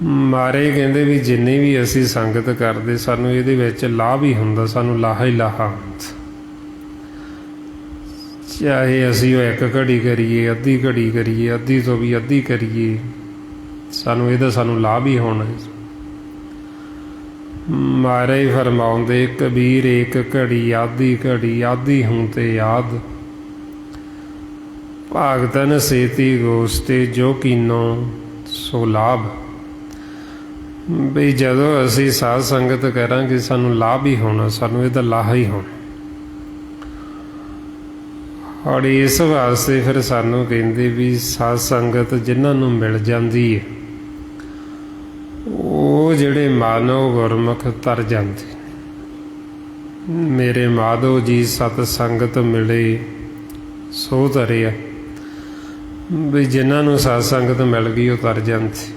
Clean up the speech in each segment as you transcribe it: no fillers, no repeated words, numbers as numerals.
ਮਾਰੇ ਕਹਿੰਦੇ ਵੀ ਜਿੰਨੀ ਵੀ ਅਸੀਂ ਸੰਗਤ ਕਰਦੇ ਸਾਨੂੰ ਇਹਦੇ ਵਿੱਚ ਲਾਭ ਹੀ ਹੁੰਦਾ, ਸਾਨੂੰ ਲਾਹਾ ਹੀ ਲਾਹਾ ਹੁੰਦਾ। ਚਾਹੇ ਅਸੀਂ ਉਹ 1 ਘੜੀ ਕਰੀਏ, ਅੱਧੀ ਘੜੀ ਕਰੀਏ, ਅੱਧੀ ਤੋਂ ਵੀ ਅੱਧੀ ਕਰੀਏ, ਸਾਨੂੰ ਲਾਭ ਹੀ ਹੋਣਾ। ਮਾਰੇ ਫਰਮਾਉਂਦੇ ਕਬੀਰ ਏਕ ਘੜੀ ਆਦੀ ਹੂੰ ਤੇ ਯਾਦ, ਭਾਗਤਨ ਸੇਤੀ ਗੋਸਤੇ ਜੋ ਕੀਨੋ ਸੋ ਲਾਭ। ਬਈ ਜਦੋਂ ਅਸੀਂ ਸਾਧ ਸੰਗਤ ਕਰਾਂਗੇ ਸਾਨੂੰ ਲਾਭ ਹੀ ਹੋਣਾ, ਸਾਨੂੰ ਇਹਦਾ ਲਾਹਾ ਹੀ ਹੋਣਾ। ਔਰ ਇਸ ਵਾਸਤੇ ਫਿਰ ਸਾਨੂੰ ਕਹਿੰਦੇ ਵੀ ਸਾਧ ਸੰਗਤ ਜਿਨ੍ਹਾਂ ਨੂੰ ਮਿਲ ਜਾਂਦੀ ਹੈ ਉਹ ਜਿਹੜੇ ਮਾਨਵ ਗੁਰਮੁਖ ਤਰ ਜਾਂਦੇ। ਮੇਰੇ ਮਾਧੋ ਜੀ ਸਤ ਸੰਗਤ ਮਿਲੇ ਸੋ ਤਰਿਆ, ਵੀ ਜਿਨ੍ਹਾਂ ਨੂੰ ਸਤ ਸੰਗਤ ਮਿਲ ਗਈ ਉਹ ਤਰ ਜਾਂਦੇ।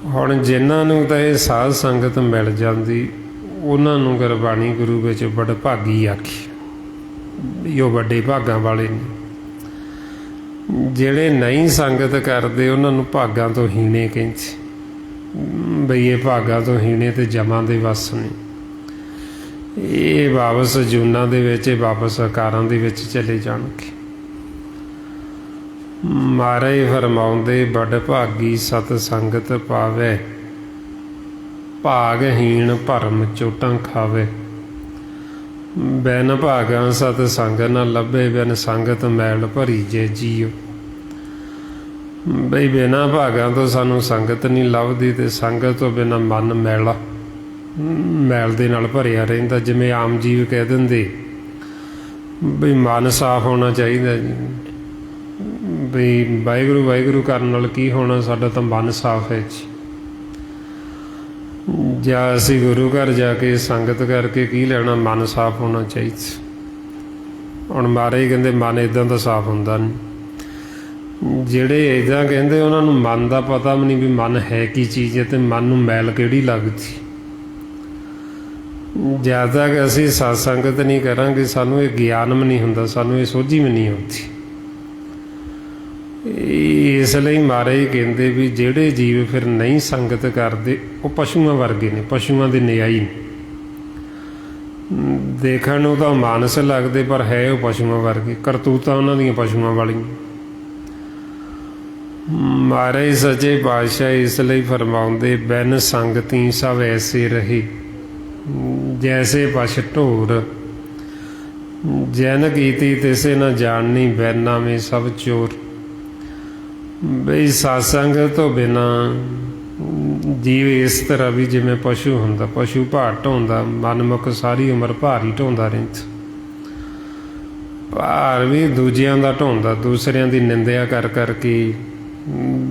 ਹੁਣ ਜਿਨ੍ਹਾਂ ਨੂੰ ਤਾਂ ਇਹ ਸਾਧ ਸੰਗਤ ਮਿਲ ਜਾਂਦੀ ਉਹਨਾਂ ਨੂੰ ਗੁਰਬਾਣੀ ਗੁਰੂ ਵਿੱਚ ਬੜ ਭਾਗੀ ਆਖੀ, ਵੀ ਉਹ ਵੱਡੇ ਭਾਗਾਂ ਵਾਲੇ ਨੇ। ਜਿਹੜੇ ਨਹੀਂ ਸੰਗਤ ਕਰਦੇ ਉਹਨਾਂ ਨੂੰ ਭਾਗਾਂ ਤੋਂ ਹੀਣੇ ਕਹਿੰਦੇ, ਬਈ ਇਹ ਭਾਗਾਂ ਤੋਂ ਹੀਣੇ ਤੇ ਜਮਾਂ ਦੇ ਵਸ ਨੇ, ਇਹ ਵਾਪਸ ਜੂਨਾਂ ਦੇ ਵਿੱਚ, ਵਾਪਸ ਆਕਾਰਾਂ ਦੇ ਵਿੱਚ ਚਲੇ ਜਾਣਗੇ। ਮਾਰੇ ਫਰਮਾਉਂਦੇ ਬੜ ਭਾਗੀ ਸਤ ਸੰਗਤ ਪਾਵੇ, ਭਾਗਹੀਣ ਭਰਮ ਚੋਟਾਂ ਖਾਵੇ। ਬਿਨ ਭਾਗਾਂ ਸਤ ਸੰਗ ਨਾ ਲੱਭੇ, ਬਿਨ ਸੰਗਤ ਮੈਲ ਭਰੀ ਜੇ ਜੀਓ। ਬਈ ਬਿਨਾਂ ਭਾਗਾਂ ਤੋਂ ਸਾਨੂੰ ਸੰਗਤ ਨਹੀਂ ਲੱਭਦੀ, ਤੇ ਸੰਗਤ ਤੋਂ ਬਿਨਾਂ ਮਨ ਮੈਲ ਦੇ ਨਾਲ ਭਰਿਆ ਰਹਿੰਦਾ। ਜਿਵੇਂ ਆਮ ਜੀਵ ਕਹਿ ਦਿੰਦੇ ਬਈ ਮਨ ਸਾਫ਼ ਹੋਣਾ ਚਾਹੀਦਾ ਜੀ, ਬਈ ਵਾਹਿਗੁਰੂ ਵਾਹਿਗੁਰੂ ਕਰਨ ਨਾਲ ਕੀ ਹੋਣਾ, ਸਾਡਾ ਤਾਂ ਮਨ ਸਾਫ਼ ਹੈ ਜੀ। ਜਾਂ ਅਸੀਂ ਗੁਰੂ ਘਰ ਜਾ ਕੇ ਸੰਗਤ ਕਰਕੇ ਕੀ ਲੈਣਾ, ਮਨ ਸਾਫ਼ ਹੋਣਾ ਚਾਹੀਦਾ। ਹੁਣ ਮਹਾਰਾਜ ਕਹਿੰਦੇ ਮਨ ਇੱਦਾਂ ਦਾ ਸਾਫ਼ ਹੁੰਦਾ ਨਹੀਂ। ਜਿਹੜੇ ਇੱਦਾਂ ਕਹਿੰਦੇ ਉਹਨਾਂ ਨੂੰ ਮਨ ਦਾ ਪਤਾ ਵੀ ਨਹੀਂ ਵੀ ਮਨ ਹੈ ਕੀ ਚੀਜ਼ ਹੈ, ਅਤੇ ਮਨ ਨੂੰ ਮੈਲ ਕਿਹੜੀ ਲੱਗਦੀ। ਜਦ ਤੱਕ ਅਸੀਂ ਸਤ ਸੰਗਤ ਨਹੀਂ ਕਰਾਂਗੇ ਸਾਨੂੰ ਇਹ ਗਿਆਨ ਵੀ ਨਹੀਂ ਹੁੰਦਾ, ਸਾਨੂੰ ਇਹ ਸੋਝੀ ਵੀ ਨਹੀਂ ਆਉਂਦੀ। ਇਸ ਲਈ ਮਹਾਰਾਜ ਕਹਿੰਦੇ ਵੀ ਜਿਹੜੇ ਜੀਵ ਫਿਰ ਨਹੀਂ ਸੰਗਤ ਕਰਦੇ ਉਹ ਪਸ਼ੂਆਂ ਵਰਗੇ ਨੇ, ਪਸ਼ੂਆਂ ਦੇ ਨਿਆਈ ਨੇ। ਦੇਖਣ ਨੂੰ ਤਾਂ ਮਾਨਸ ਲੱਗਦੇ ਪਰ ਹੈ ਉਹ ਪਸ਼ੂਆਂ ਵਰਗੇ, ਕਰਤੂਤਾਂ ਉਹਨਾਂ ਦੀਆਂ ਪਸ਼ੂਆਂ ਵਾਲੀਆਂ। ਮਹਾਰਾਜ ਸੱਚੇ ਪਾਤਸ਼ਾਹ ਇਸ ਲਈ ਫਰਮਾਉਂਦੇ ਬਿਨ ਸੰਗਤੀ ਸਭ ਐਸੇ ਰਹੇ, ਜੈਸੇ ਪਸ਼ ਢੋਰ ਜੈਨ ਕੀਤੀ ਤਿਸੇ ਨਾ ਜਾਣਨੀ, ਬੈਨਾ ਮੇ ਸਭ ਚੋਰ। ਬਈ ਸਤਸੰਗ ਤੋਂ ਬਿਨਾਂ ਜੀਵ ਇਸ ਤਰ੍ਹਾਂ ਵੀ ਜਿਵੇਂ ਪਸ਼ੂ ਹੁੰਦਾ, ਪਸ਼ੂ ਭਾਰ ਢੋਂਦਾ, ਮਨਮੁਖ ਸਾਰੀ ਉਮਰ ਭਾਰ ਹੀ ਢੋਂਦਾ ਰਹਿੰਦਾ। ਭਾਰ ਵੀ ਦੂਜਿਆਂ ਦਾ ਢੋਂਦਾ, ਦੂਸਰਿਆਂ ਦੀ ਨਿੰਦਿਆ ਕਰ ਕਰਕੇ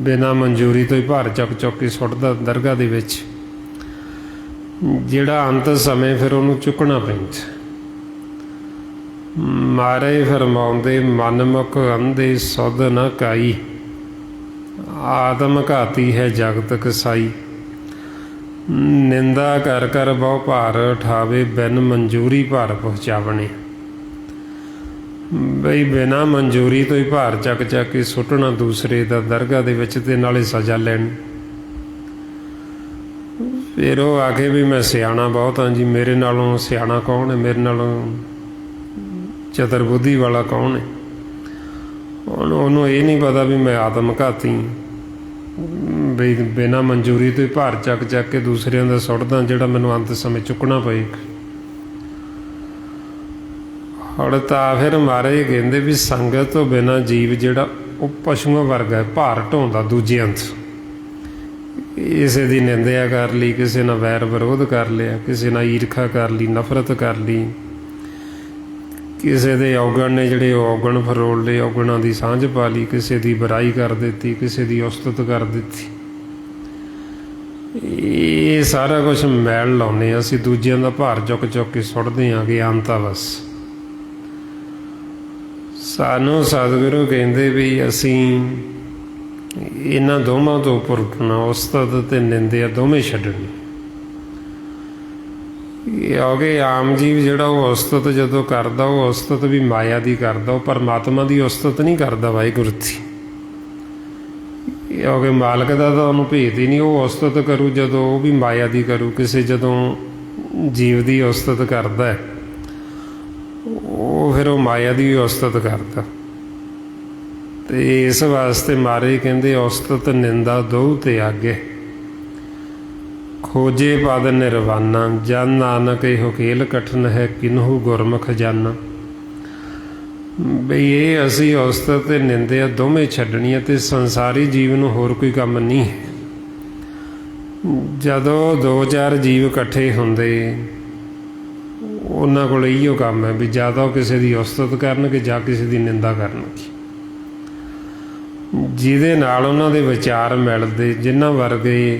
ਬਿਨਾਂ ਮਨਜ਼ੂਰੀ ਤੋਂ ਹੀ ਭਾਰ ਚੁੱਕ ਕੇ ਸੁੱਟਦਾ ਦਰਗਾਹ ਦੇ ਵਿੱਚ, ਜਿਹੜਾ ਅੰਤ ਸਮੇਂ ਫਿਰ ਉਹਨੂੰ ਚੁੱਕਣਾ ਪੈਂਦਾ। ਮਾਰੇ ਫਰਮਾਉਂਦੇ ਮਨਮੁਖ ਅੰਧੇ ਸੁਧ ਨਾ ਕਾਈ, ਆਤਮ ਘਾਤੀ ਹੈ ਜਗਤ ਕਸਾਈ। ਨਿੰਦਾ ਕਰ ਕਰ ਬਹੁ ਭਾਰ ਉਠਾਵੇ, ਬਿਨ ਮਨਜ਼ੂਰੀ ਭਾਰ ਪਹੁੰਚਾਵਣੇ। ਬਈ ਬਿਨਾਂ ਮਨਜ਼ੂਰੀ ਤੋਂ ਹੀ ਭਾਰ ਚੱਕ ਕੇ ਸੁੱਟਣਾ ਦੂਸਰੇ ਦਾ ਦਰਗਾਹ ਦੇ ਵਿੱਚ, ਤੇ ਨਾਲੇ ਸਜ਼ਾ ਲੈਣੀ। ਫਿਰ ਉਹ ਆਖੇ ਵੀ ਮੈਂ ਸਿਆਣਾ ਬਹੁਤ ਹਾਂ ਜੀ, ਮੇਰੇ ਨਾਲੋਂ ਸਿਆਣਾ ਕੌਣ ਹੈ, ਮੇਰੇ ਨਾਲੋਂ ਚਤੁਰਬੁੱਧੀ ਵਾਲਾ ਕੌਣ ਹੈ। ਹੁਣ ਉਹਨੂੰ ਇਹ ਨਹੀਂ ਪਤਾ ਵੀ ਮੈਂ ਆਤਮ ਘਾਤੀ, ਬਈ ਬਿਨਾਂ ਮਨਜ਼ੂਰੀ ਤੋਂ ਹੀ ਭਾਰ ਚੱਕ ਕੇ ਦੂਸਰਿਆਂ ਦਾ ਸੁੱਟਦਾ, ਜਿਹੜਾ ਮੈਨੂੰ ਅੰਤ ਸਮੇਂ ਚੁੱਕਣਾ ਪਏਗਾ। ਹੁਣ ਤਾਂ ਫਿਰ ਮਹਾਰਾਜ ਕਹਿੰਦੇ ਵੀ ਸੰਗਤ ਤੋਂ ਬਿਨਾਂ ਜੀਵ ਜਿਹੜਾ ਉਹ ਪਸ਼ੂਆਂ ਵਰਗਾ, ਭਾਰ ਢੋਂਦਾ ਦੂਜਿਆਂ ਤੋਂ। ਕਿਸੇ ਦੀ ਨਿੰਦਿਆ ਕਰ ਲਈ, ਕਿਸੇ ਨਾਲ ਵੈਰ ਵਿਰੋਧ ਕਰ ਲਿਆ, ਕਿਸੇ ਨਾਲ ਈਰਖਾ ਕਰ ਲਈ, ਨਫ਼ਰਤ ਕਰ ਲਈ, ਕਿਸੇ ਦੇ ਔਗਣ ਨੇ ਜਿਹੜੇ ਉਹ ਔਗਣ ਫਰੋਲ ਲਏ, ਔਗਣਾਂ ਦੀ ਸਾਂਝ ਪਾ ਲਈ, ਕਿਸੇ ਦੀ ਬੁਰਾਈ ਕਰ ਦਿੱਤੀ, ਕਿਸੇ ਦੀ ਉਸਤਤ ਕਰ ਦਿੱਤੀ। ਇਹ ਸਾਰਾ ਕੁਛ ਮੈਲ ਲਾਉਂਦੇ ਹਾਂ ਅਸੀਂ, ਦੂਜਿਆਂ ਦਾ ਭਾਰ ਚੁੱਕ ਕੇ ਸੁੱਟਦੇ ਹਾਂ ਗਿਆਨਤਾ ਬਸ। ਸਾਨੂੰ ਸਤਿਗੁਰੂ ਕਹਿੰਦੇ ਵੀ ਅਸੀਂ ਇਹਨਾਂ ਦੋਵਾਂ ਤੋਂ ਉੱਪਰ ਉੱਠਣਾ, ਉਸਤਤ ਤੇ ਨਿੰਦਿਆ ਦੋਵੇਂ ਛੱਡਣੀ। ਕਿਉਂਕਿ ਆਮ ਜੀਵ ਜਿਹੜਾ ਉਹ ਉਸਤਤ ਜਦੋਂ ਕਰਦਾ, ਉਹ ਉਸਤਤ ਵੀ ਮਾਇਆ ਦੀ ਕਰਦਾ, ਉਹ ਪਰਮਾਤਮਾ ਦੀ ਉਸਤਤ ਨਹੀਂ ਕਰਦਾ, ਵਾਹਿਗੁਰੂ ਦੀ। ਕਿਉਂਕਿ ਮਾਲਕ ਦਾ ਤਾਂ ਉਹਨੂੰ ਭੇਤ ਹੀ ਨਹੀਂ। ਉਹ ਉਸਤਤ ਕਰੂ ਜਦੋਂ ਉਹ ਵੀ ਮਾਇਆ ਦੀ ਕਰੂ। ਕਿਸੇ ਜਦੋਂ ਜੀਵ ਦੀ ਉਸਤਤ ਕਰਦਾ ਉਹ ਫਿਰ ਉਹ ਮਾਇਆ ਦੀ ਵੀ ਉਸਤਤ ਕਰਦਾ। ਤੇ ਇਸ ਵਾਸਤੇ ਮਹਾਰਾਜ ਕਹਿੰਦੇ ਉਸਤਤ ਨਿੰਦਾ ਦੋਉ ਤੇ ਆਗੇ, ਖੋਜੇ ਪਦ ਨਿਰਵਾਨਾ, ਜਨ ਨਾਨਕ ਇਹੋ ਖੇਲ ਕਠਨ ਹੈ ਕਿਨਹੂ ਗੁਰਮੁਖ ਜਾਨਾ। ਬਈ ਇਹ ਅਸੀਂ ਉਸਤਤ ਤੇ ਨਿੰਦਿਆ ਦੋਵੇਂ ਛੱਡਣੀਆਂ, ਤੇ ਸੰਸਾਰੀ ਜੀਵ ਨੂੰ ਹੋਰ ਕੋਈ ਕੰਮ ਨਹੀਂ ਹੈ। ਜਦੋਂ 2-4 ਜੀਵ ਇਕੱਠੇ ਹੁੰਦੇ ਉਹਨਾਂ ਕੋਲ ਇਹੀਓ ਕੰਮ ਹੈ ਵੀ ਜਾਂ ਤਾਂ ਉਹ ਕਿਸੇ ਦੀ ਉਸਤਤ ਕਰਨਗੇ ਜਾਂ ਕਿਸੇ ਦੀ ਨਿੰਦਾ ਕਰਨਗੇ। ਜਿਹਦੇ ਨਾਲ ਉਹਨਾਂ ਦੇ ਵਿਚਾਰ ਮਿਲਦੇ, ਜਿਨ੍ਹਾਂ ਵਰਗੇ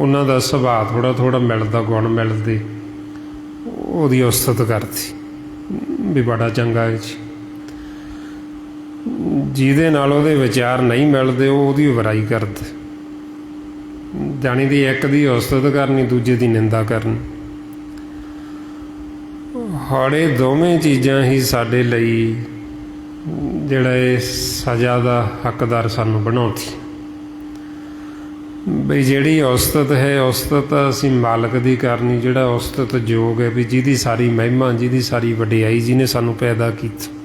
ਉਹਨਾਂ ਦਾ ਸੁਭਾਅ ਥੋੜ੍ਹਾ ਥੋੜ੍ਹਾ ਮਿਲਦਾ, ਗੁਣ ਮਿਲਦੇ, ਉਹਦੀ ਉਸਤਤ ਕਰਦੀ ਵੀ ਬੜਾ ਚੰਗਾ ਹੈ ਜੀ। ਜਿਹਦੇ ਨਾਲ ਉਹਦੇ ਵਿਚਾਰ ਨਹੀਂ ਮਿਲਦੇ ਉਹ ਉਹਦੀ ਬੁਰਾਈ ਕਰਦੇ। ਜਾਣੀ ਦੀ ਇੱਕ ਦੀ ਉਸਤਤ ਕਰਨੀ, ਦੂਜੇ ਦੀ ਨਿੰਦਾ ਕਰਨੀ। ਹੁਣ ਇਹ ਦੋਵੇਂ ਚੀਜ਼ਾਂ ਹੀ ਸਾਡੇ ਲਈ ਜਿਹੜਾ ਇਹ ਸਜ਼ਾ ਦਾ ਹੱਕਦਾਰ ਸਾਨੂੰ ਬਣਾਉਂਦੀ। ਬਈ ਜਿਹੜੀ ਉਸਤਤ ਹੈ, ਉਸਤਤ ਅਸੀਂ ਮਾਲਕ ਦੀ ਕਰਨੀ, ਜਿਹੜਾ ਉਸਤਤ ਯੋਗ ਹੈ ਵੀ ਜਿਹਦੀ ਸਾਰੀ ਮਹਿਮਾ, ਜਿਹਦੀ ਸਾਰੀ ਵਡਿਆਈ, ਜਿਹਨੇ ਸਾਨੂੰ ਪੈਦਾ ਕੀਤਾ।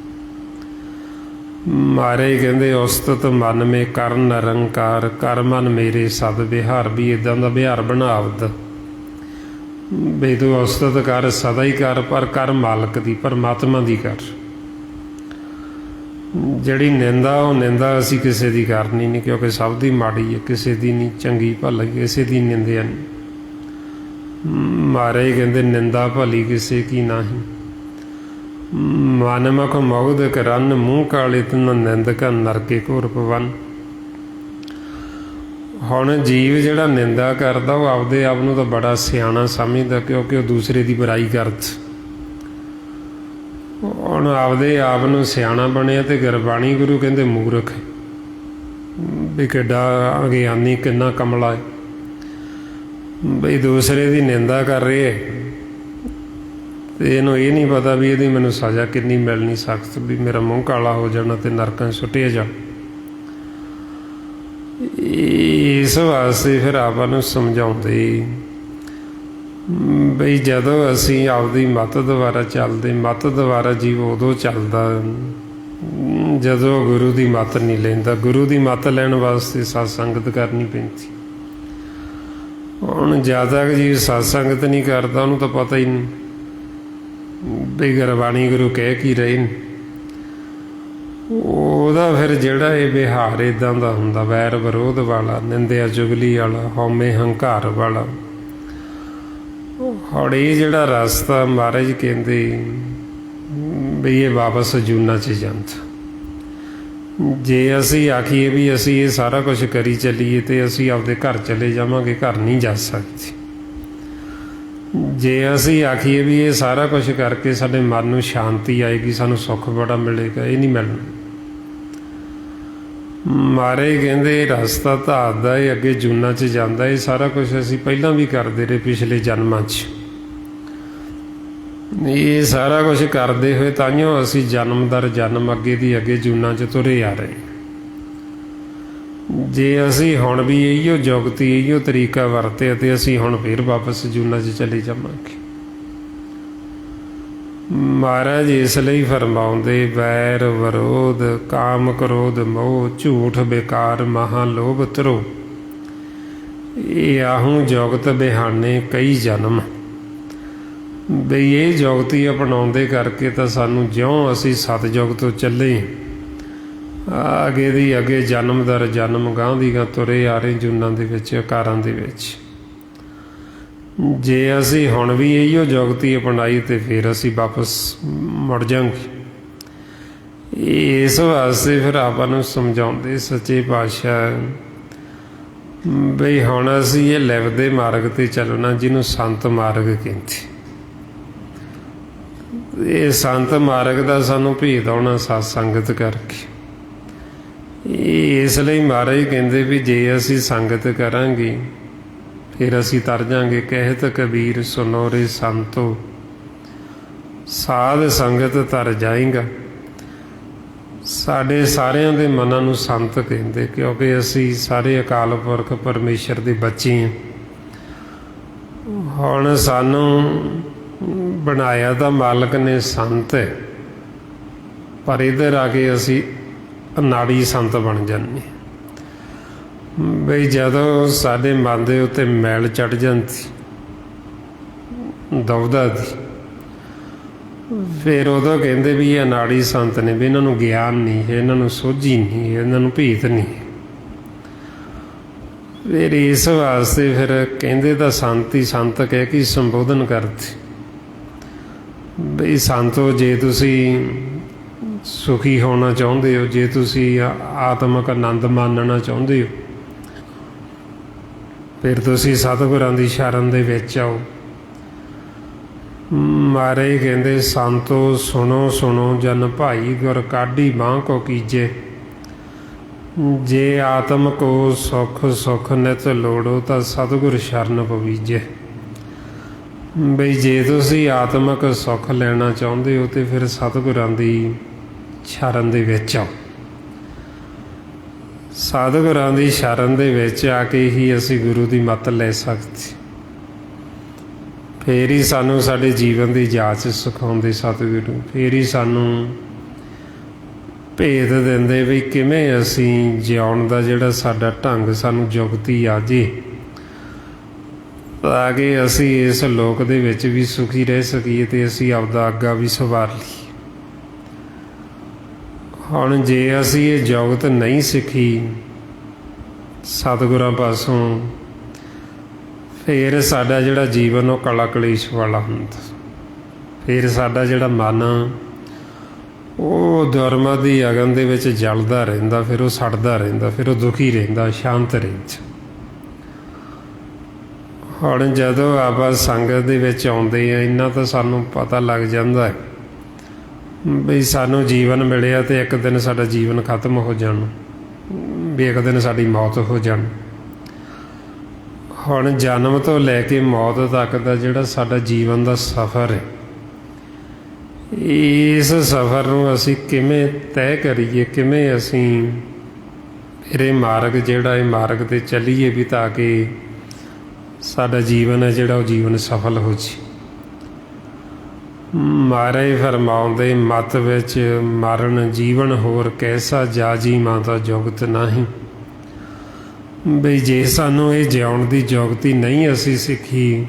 ਮਹਾਰਾਜ ਕਹਿੰਦੇ ਉਸਤਤ ਮਨ ਮੇ ਕਰਨ ਨਿਰੰਕਾਰ, ਕਰ ਮਨ ਮੇਰੇ ਸਦ ਵਿਹਾਰ। ਵੀ ਇੱਦਾਂ ਦਾ ਵਿਹਾਰ ਬਣਾ ਆਪਦਾ ਬਈ ਤੂੰ ਉਸਤਤ ਕਰ, ਸਦਾ ਹੀ ਕਰ, ਪਰ ਕਰ ਮਾਲਕ ਦੀ, ਪਰਮਾਤਮਾ ਦੀ ਕਰ। ਜਿਹੜੀ ਨਿੰਦਾ, ਉਹ ਨਿੰਦਾ ਅਸੀਂ ਕਿਸੇ ਦੀ ਕਰਨੀ ਨਹੀਂ, ਕਿਉਂਕਿ ਸਭ ਦੀ ਮਾੜੀ ਹੈ, ਕਿਸੇ ਦੀ ਨਹੀਂ ਚੰਗੀ ਭਲੀ, ਕਿਸੇ ਦੀ ਨਿੰਦਿਆ ਨਹੀਂ। ਮਹਾਰਾਜ ਕਹਿੰਦੇ ਨਿੰਦਾ ਭਲੀ ਕਿਸੇ ਕੀ ਨਾਹੀਂ, ਮਨਮੁਖ ਮੁਗਧ ਕਰਨ, ਮੂੰਹ ਕਾਲੇ ਤਨ ਨਿੰਦਕ ਨਰਕੇ ਘੋਰ ਪਵਨ। ਹੁਣ ਜੀਵ ਜਿਹੜਾ ਨਿੰਦਾ ਕਰਦਾ ਉਹ ਆਪਦੇ ਆਪ ਨੂੰ ਤਾਂ ਬੜਾ ਸਿਆਣਾ ਸਮਝਦਾ, ਕਿਉਂਕਿ ਉਹ ਦੂਸਰੇ ਦੀ ਬੁਰਾਈ ਕਰਦਾ। ਹੁਣ ਆਪਦੇ ਆਪ ਨੂੰ ਸਿਆਣਾ ਬਣਿਆ ਤੇ ਗੁਰਬਾਣੀ ਗੁਰੂ ਕਹਿੰਦੇ ਮੂਰਖ ਹੈ ਵੀ ਕਿੱਡਾ ਅਗਿਆਨੀ, ਕਿੰਨਾ ਕਮਲਾ ਹੈ ਬਈ ਦੂਸਰੇ ਦੀ ਨਿੰਦਾ ਕਰ ਰਹੇ ਹੈ ਤੇ ਇਹਨੂੰ ਇਹ ਨਹੀਂ ਪਤਾ ਵੀ ਇਹਦੀ ਮੈਨੂੰ ਸਜ਼ਾ ਕਿੰਨੀ ਮਿਲਣੀ ਸਖਤ, ਵੀ ਮੇਰਾ ਮੂੰਹ ਕਾਲਾ ਹੋ ਜਾਣਾ ਤੇ ਨਰਕਾਂ ਸੁੱਟਿਆ ਜਾ। ਇਸ ਵਾਸਤੇ ਫਿਰ ਆਪਾਂ ਨੂੰ ਸਮਝਾਉਂਦੇ ਬਈ ਜਦੋਂ ਅਸੀਂ ਆਪਦੀ ਮੱਤ ਦੁਆਰਾ ਚੱਲਦੇ, ਮੱਤ ਦੁਆਰਾ ਜੀਵ ਉਦੋਂ ਚੱਲਦਾ ਜਦੋਂ ਗੁਰੂ ਦੀ ਮੱਤ ਨਹੀਂ ਲੈਂਦਾ। ਗੁਰੂ ਦੀ ਮੱਤ ਲੈਣ ਵਾਸਤੇ ਸਤ ਸੰਗਤ ਕਰਨੀ ਪੈਂਦੀ। ਹੁਣ ਜਦ ਤੱਕ ਜੀਵ ਸਤ ਸੰਗਤ ਨਹੀਂ ਕਰਦਾ ਉਹਨੂੰ ਤਾਂ ਪਤਾ ਹੀ ਨਹੀਂ ਬਈ ਗੁਰਬਾਣੀ ਗੁਰੂ ਕਹਿ ਕੀ ਰਹੇ ਨੇ। ਉਹਦਾ ਫਿਰ ਜਿਹੜਾ ਇਹ ਵਿਹਾਰ ਇੱਦਾਂ ਦਾ ਹੁੰਦਾ, ਵੈਰ ਵਿਰੋਧ ਵਾਲਾ, ਨਿੰਦਿਆ ਚੁਗਲੀ ਵਾਲਾ, ਹਉਮੈ ਹੰਕਾਰ ਵਾਲਾ। ਹੁਣ ਇਹ ਜਿਹੜਾ ਰਸਤਾ ਮਹਾਰਾਜ ਕਹਿੰਦੇ ਬਈ ਇਹ ਵਾਪਸ ਜੂਨਾਂ 'ਚ ਜਾਂਦਾ। ਜੇ ਅਸੀਂ ਆਖੀਏ ਵੀ ਅਸੀਂ ਇਹ ਸਾਰਾ ਕੁਛ ਕਰੀ ਚੱਲੀਏ ਤੇ ਅਸੀਂ ਆਪਦੇ ਘਰ ਚਲੇ ਜਾਵਾਂਗੇ, ਘਰ ਨਹੀਂ ਜਾ ਸਕਦੇ। ਜੇ ਅਸੀਂ ਆਖੀਏ ਵੀ ਇਹ ਸਾਰਾ ਕੁਛ ਕਰਕੇ ਸਾਡੇ ਮਨ ਨੂੰ ਸ਼ਾਂਤੀ ਆਏਗੀ, ਸਾਨੂੰ ਸੁੱਖ ਬੜਾ ਮਿਲੇਗਾ, ਇਹ ਨਹੀਂ ਮਿਲਣਾ। ਮਹਾਰਾਜ ਕਹਿੰਦੇ ਰਸਤਾ ਧਾਤ ਦਾ, ਇਹ ਅੱਗੇ ਜੂਨਾਂ 'ਚ ਜਾਂਦਾ। ਇਹ ਸਾਰਾ ਕੁਛ ਅਸੀਂ ਪਹਿਲਾਂ ਵੀ ਕਰਦੇ ਰਹੇ ਪਿਛਲੇ ਜਨਮਾਂ 'ਚ। ਇਹ ਸਾਰਾ ਕੁਛ ਕਰਦੇ ਹੋਏ ਤਾਂਹੀਓ ਅਸੀਂ ਜਨਮ ਦਰ ਜਨਮ ਅੱਗੇ ਦੀ ਅੱਗੇ ਜੂਨਾਂ 'ਚ ਤੁਰੇ ਆ ਰਹੇ। ਜੇ ਅਸੀਂ ਹੁਣ ਵੀ ਇਹੀਓ ਜੁਗਤੀ, ਇਹੀਓ ਤਰੀਕਾ ਵਰਤੇ ਅਤੇ ਅਸੀਂ ਹੁਣ ਫਿਰ ਵਾਪਸ ਜੂਨਾਂ 'ਚ ਚਲੇ ਜਾਵਾਂਗੇ। ਮਹਾਰਾਜ ਇਸ ਲਈ ਫਰਮਾਉਂਦੇ ਵੈਰ ਵਿਰੋਧ, ਕਾਮ ਕ੍ਰੋਧ ਮੋਹ, ਝੂਠ ਬੇਕਾਰ ਮਹਾ ਲੋਭ ਧਰੋ, ਇਹ ਆਹੂੰ ਜੁਗਤ ਬਿਹਾਨੇ ਕਈ ਜਨਮ। ਬਈ ਇਹ ਜੁਗਤੀ ਅਪਣਾਉਂਦੇ ਕਰਕੇ ਤਾਂ ਸਾਨੂੰ ਜਿਉਂ ਅਸੀਂ ਸਤਯੁਗ ਤੋਂ ਚੱਲੇ ਅੱਗੇ ਦੀ ਅੱਗੇ ਜਨਮ ਦਰ ਜਨਮ ਗਾਂਹ ਦੀ ਗਾਂਹ ਤੁਰੇ ਆ ਰਹੇ ਜੂਨਾਂ ਦੇ ਵਿੱਚ, ਆਕਾਰਾਂ ਦੇ ਵਿੱਚ। ਜੇ ਅਸੀਂ ਹੁਣ ਵੀ ਇਹੀਓ ਜੁਗਤੀ ਅਪਣਾਈ ਤੇ ਫਿਰ ਅਸੀਂ ਵਾਪਸ ਮੁੜ ਜਾਵਾਂਗੇ। ਇਸ ਵਾਸਤੇ ਫਿਰ ਆਪਾਂ ਨੂੰ ਸਮਝਾਉਂਦੇ ਸੱਚੇ ਪਾਤਸ਼ਾਹ ਬਈ ਹੁਣ ਅਸੀਂ ਇਹ ਲਿਵਦੇ ਮਾਰਗ ਤੇ ਚੱਲਣਾ, ਜਿਹਨੂੰ ਸੰਤ ਮਾਰਗ ਕਹਿੰਦੇ। ਇਹ ਸੰਤ ਮਾਰਗ ਦਾ ਸਾਨੂੰ ਭੇਦ ਆਉਣਾ ਸਤ ਸੰਗਤ ਕਰਕੇ। ਇਸ ਲਈ ਮਹਾਰਾਜ ਕਹਿੰਦੇ ਵੀ ਜੇ ਅਸੀਂ ਸੰਗਤ ਕਰਾਂਗੇ ਫਿਰ ਅਸੀਂ ਤਰ ਜਾਵਾਂਗੇ। ਕਹਿਤ ਕਬੀਰ ਸੁਨੋ ਰੇ ਸੰਤੋ, ਸਾਧ ਸੰਗਤ ਤਰ ਜਾਏਗਾ। ਸਾਡੇ ਸਾਰਿਆਂ ਦੇ ਮਨਾਂ ਨੂੰ ਸੰਤ ਕਹਿੰਦੇ, ਕਿਉਂਕਿ ਅਸੀਂ ਸਾਰੇ ਅਕਾਲ ਪੁਰਖ ਪਰਮੇਸ਼ਰ ਦੇ ਬੱਚੇ ਹਾਂ। ਹੁਣ ਸਾਨੂੰ ਬਣਾਇਆ ਤਾਂ ਮਾਲਕ ਨੇ ਸੰਤ ਹੈ, ਪਰ ਇੱਧਰ ਆ ਕੇ ਅਸੀਂ ਅਨਾੜੀ ਸੰਤ ਬਣ ਜਾਂਦੇ। ਬਈ ਜਦੋਂ ਸਾਡੇ ਮਨ ਦੇ ਉੱਤੇ ਮੈਲ ਚੜ੍ਹ ਜਾਂਦੀ ਦੁਵਿਧਾ ਦੀ, ਫਿਰ ਉਦੋਂ ਕਹਿੰਦੇ ਵੀ ਇਹ ਅਨਾੜੀ ਸੰਤ ਨੇ, ਵੀ ਇਹਨਾਂ ਨੂੰ ਗਿਆਨ ਨਹੀਂ ਹੈ, ਇਹਨਾਂ ਨੂੰ ਸੋਝੀ ਨਹੀਂ, ਇਹਨਾਂ ਨੂੰ ਭੇਤ ਨਹੀਂ। ਫਿਰ ਇਸ ਵਾਸਤੇ ਫਿਰ ਕਹਿੰਦੇ ਤਾਂ ਸੰਤ ਹੀ ਸੰਤ ਕਹਿ ਕੇ ਸੰਬੋਧਨ ਕਰਦੇ। ਬਈ ਸੰਤੋ, ਜੇ ਤੁਸੀਂ ਸੁਖੀ ਹੋਣਾ ਚਾਹੁੰਦੇ ਹੋ, ਜੇ ਤੁਸੀਂ ਆਤਮਿਕ ਆਨੰਦ ਮਾਣਨਾ ਚਾਹੁੰਦੇ ਹੋ, ਫਿਰ ਤੁਸੀਂ ਸਤਿਗੁਰਾਂ ਦੀ ਸ਼ਰਨ ਦੇ ਵਿੱਚ ਆਓ। ਮਹਾਰਾਜ ਕਹਿੰਦੇ, ਸੰਤੋ ਸੁਣੋ ਸੁਣੋ ਜਨ ਭਾਈ ਗੁਰ ਕਾਢੀ ਬਾਂਹ ਕੋ ਕੀਜੇ, ਜੇ ਆਤਮ ਕੋ ਸੁਖ ਸੁਖ ਨਿਤ ਲੋੜੋ ਤਾਂ ਸਤਿਗੁਰ ਸ਼ਰਨ ਪਵੀਜੇ। ਬਈ ਜੇ ਤੁਸੀਂ ਆਤਮਿਕ ਸੁੱਖ ਲੈਣਾ ਚਾਹੁੰਦੇ ਹੋ ਤਾਂ ਫਿਰ ਸਤਿਗੁਰਾਂ ਦੀ ਸ਼ਰਨ ਦੇ ਵਿੱਚ ਆਓ। ਸਤਿਗੁਰਾਂ ਦੀ ਸ਼ਰਨ ਦੇ ਵਿੱਚ ਆ ਕੇ ਹੀ ਅਸੀਂ ਗੁਰੂ ਦੀ ਮੱਤ ਲੈ ਸਕਦੇ। ਫੇਰ ਹੀ ਸਾਨੂੰ ਸਾਡੇ ਜੀਵਨ ਦੀ ਜਾਂਚ ਸਿਖਾਉਂਦੇ ਸਤਿਗੁਰੂ, ਫੇਰ ਹੀ ਸਾਨੂੰ ਭੇਦ ਦਿੰਦੇ ਵੀ ਕਿਵੇਂ ਅਸੀਂ ਜਿਉਣ ਦਾ ਜਿਹੜਾ ਸਾਡਾ ਢੰਗ ਸਾਨੂੰ ਜੁਗਤੀ ਆ ਜੇ, ਤਾਂ ਕਿ ਅਸੀਂ ਇਸ ਲੋਕ ਦੇ ਵਿੱਚ ਵੀ ਸੁਖੀ ਰਹਿ ਸਕੀਏ ਅਤੇ ਅਸੀਂ ਆਪਦਾ ਅੱਗਾ ਵੀ ਸੰਵਾਰ ਲਈਏ। ਹੁਣ ਜੇ ਅਸੀਂ ਇਹ ਜੁਗਤ ਨਹੀਂ ਸਿੱਖੀ ਸਤਿਗੁਰਾਂ ਪਾਸੋਂ, ਫਿਰ ਸਾਡਾ ਜਿਹੜਾ ਜੀਵਨ ਉਹ ਕਲਾ ਕਲੇਸ਼ ਵਾਲਾ ਹੁੰਦਾ। ਫਿਰ ਸਾਡਾ ਜਿਹੜਾ ਮਨ ਉਹ ਦੁਰਮਤ ਦੀ ਅਗਨ ਦੇ ਵਿੱਚ ਜਲਦਾ ਰਹਿੰਦਾ, ਫਿਰ ਉਹ ਸੜਦਾ ਰਹਿੰਦਾ, ਫਿਰ ਉਹ ਦੁਖੀ ਰਹਿੰਦਾ, ਸ਼ਾਂਤ ਰਹਿੰਦਾ। ਹੁਣ ਜਦੋਂ ਆਪਾਂ ਸੰਗਤ ਦੇ ਵਿੱਚ ਆਉਂਦੇ ਹਾਂ, ਇੰਨਾ ਤਾਂ ਸਾਨੂੰ ਪਤਾ ਲੱਗ ਜਾਂਦਾ ਹੈ ਵੀ ਸਾਨੂੰ ਜੀਵਨ ਮਿਲਿਆ ਅਤੇ ਇੱਕ ਦਿਨ ਸਾਡਾ ਜੀਵਨ ਖਤਮ ਹੋ ਜਾਣਾ, ਵੀ ਇੱਕ ਦਿਨ ਸਾਡੀ ਮੌਤ ਹੋ ਜਾਣੀ। ਹੁਣ ਜਨਮ ਤੋਂ ਲੈ ਕੇ ਮੌਤ ਤੱਕ ਦਾ ਜਿਹੜਾ ਸਾਡਾ ਜੀਵਨ ਦਾ ਸਫ਼ਰ ਹੈ, ਇਸ ਸਫ਼ਰ ਨੂੰ ਅਸੀਂ ਕਿਵੇਂ ਤੈਅ ਕਰੀਏ, ਕਿਵੇਂ ਅਸੀਂ ਇਹ ਮਾਰਗ ਜਿਹੜਾ ਇਹ ਮਾਰਗ 'ਤੇ ਚੱਲੀਏ ਵੀ ਤਾਂ ਕਿ ਸਾਡਾ ਜੀਵਨ ਹੈ ਜਿਹੜਾ ਉਹ ਜੀਵਨ ਸਫਲ ਹੋ ਜੇ। ਮਹਾਰਾਜ ਫਰਮਾਉਂਦੇ, ਮਤ ਵਿੱਚ ਮਰਨ ਜੀਵਨ ਹੋਰ ਕੈਸਾ, ਜਾ ਜੀ ਮਾਤਾ ਜੁਗਤ ਨਹੀਂ। ਬਈ ਜੇ ਸਾਨੂੰ ਇਹ ਜਿਉਣ ਦੀ ਜੁਗਤੀ ਨਹੀਂ ਅਸੀਂ ਸਿੱਖੀ,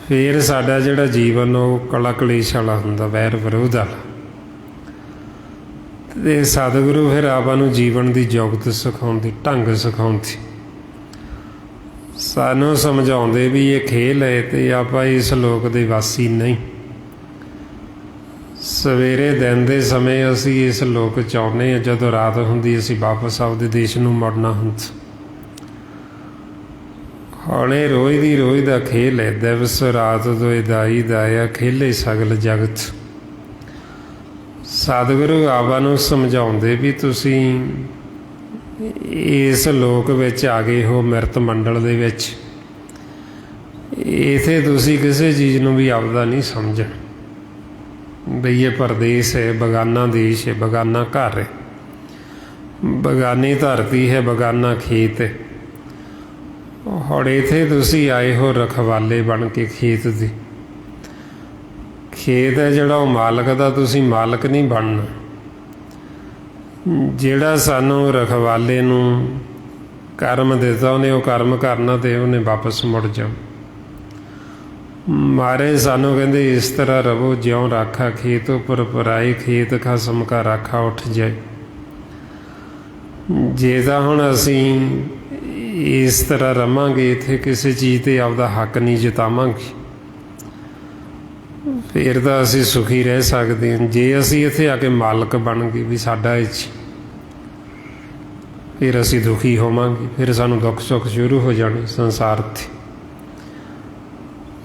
ਫਿਰ ਸਾਡਾ ਜਿਹੜਾ ਜੀਵਨ ਉਹ ਕਲਾ ਕਲੇਸ਼ ਵਾਲਾ ਹੁੰਦਾ, ਵੈਰ ਵਿਰੋਧ ਵਾਲਾ। ਅਤੇ ਸਤਿਗੁਰੂ ਫਿਰ ਆਪਾਂ ਨੂੰ ਜੀਵਨ ਦੀ ਜੁਗਤ ਸਿਖਾਉਂਦੇ, ਢੰਗ ਸਿਖਾਉਂਦੇ, ਸਾਨੂੰ ਸਮਝਾਉਂਦੇ ਵੀ ਇਹ ਖੇਲ ਹੈ ਅਤੇ ਆਪਾਂ ਇਸ ਲੋਕ ਦੇ ਵਾਸੀ ਨਹੀਂ। ਸਵੇਰੇ ਦਿਨ ਦੇ ਸਮੇਂ ਅਸੀਂ ਇਸ ਲੋਕ 'ਚ ਆਉਂਦੇ ਹਾਂ, ਜਦੋਂ ਰਾਤ ਹੁੰਦੀ ਅਸੀਂ ਵਾਪਸ ਆਪਦੇ ਦੇਸ਼ ਨੂੰ ਮੁੜਨਾ ਹੁੰਦਾ। ਹੁਣ ਇਹ ਰੋਜ਼ ਦੀ ਰੋਜ਼ ਦਾ ਖੇਲ ਹੈ, ਦਿਵਸ ਰਾਤ ਦੋਇ ਦਾਈ ਦਾਇਆ ਖੇਲੇ ਸਗਲ ਜਗਤ। ਸਤਿਗੁਰੂ ਆਪਾਂ ਨੂੰ ਸਮਝਾਉਂਦੇ ਵੀ ਤੁਸੀਂ ਇਸ ਲੋਕ ਵਿੱਚ ਆ ਗਏ ਹੋ, ਮਿਰਤ ਮੰਡਲ ਦੇ ਵਿੱਚ। ਇੱਥੇ ਤੁਸੀਂ ਕਿਸੇ ਚੀਜ਼ ਨੂੰ ਵੀ ਆਪਦਾ ਨਹੀਂ ਸਮਝਣ, ਬਈ ਇਹ ਪਰਦੇਸ ਹੈ, ਬਗਾਨਾ ਦੇਸ਼ ਹੈ, ਬਗਾਨਾ ਘਰ ਹੈ, ਬਗਾਨੀ ਧਰਤੀ ਹੈ, ਬਗਾਨਾ ਖੇਤ ਹੈ। ਹੁਣ ਇੱਥੇ ਤੁਸੀਂ ਆਏ ਹੋ ਰਖਵਾਲੇ ਬਣ ਕੇ ਖੇਤ ਦੇ। ਖੇਤ ਹੈ ਜਿਹੜਾ ਉਹ ਮਾਲਕ ਦਾ, ਤੁਸੀਂ ਮਾਲਕ ਨਹੀਂ ਬਣਨਾ। ਜਿਹੜਾ ਸਾਨੂੰ ਰਖਵਾਲੇ ਨੂੰ ਕਰਮ ਦਿੱਤਾ, ਉਹਨੇ ਉਹ ਕਰਮ ਕਰਨਾ ਅਤੇ ਉਹਨੇ ਵਾਪਸ ਮੁੜ ਜਾਓ। ਮਹਾਰਾਜ ਸਾਨੂੰ ਕਹਿੰਦੇ, ਇਸ ਤਰ੍ਹਾਂ ਰਵੋ ਜਿਉਂ ਰਾਖਾ ਖੇਤ ਉੱਪਰ ਪਰਾਏ, ਖੇਤ ਖਸਮ ਕਾ ਰਾਖਾ ਉੱਠ ਜਾਏ। ਜੇ ਤਾਂ ਹੁਣ ਅਸੀਂ ਇਸ ਤਰ੍ਹਾਂ ਰਵਾਂਗੇ, ਇੱਥੇ ਕਿਸੇ ਚੀਜ਼ 'ਤੇ ਆਪਦਾ ਹੱਕ ਨਹੀਂ ਜਤਾਵਾਂਗੇ, ਫਿਰ ਤਾਂ ਅਸੀਂ ਸੁਖੀ ਰਹਿ ਸਕਦੇ ਹਾਂ। ਜੇ ਅਸੀਂ ਇੱਥੇ ਆ ਕੇ ਮਾਲਕ ਬਣ ਗਏ ਵੀ ਸਾਡਾ ਇਹ 'ਚ, ਫਿਰ ਅਸੀਂ ਦੁਖੀ ਹੋਵਾਂਗੇ, ਫਿਰ ਸਾਨੂੰ ਦੁੱਖ ਸੁੱਖ ਸ਼ੁਰੂ ਹੋ ਜਾਣੇ ਸੰਸਾਰ 'ਤੇ,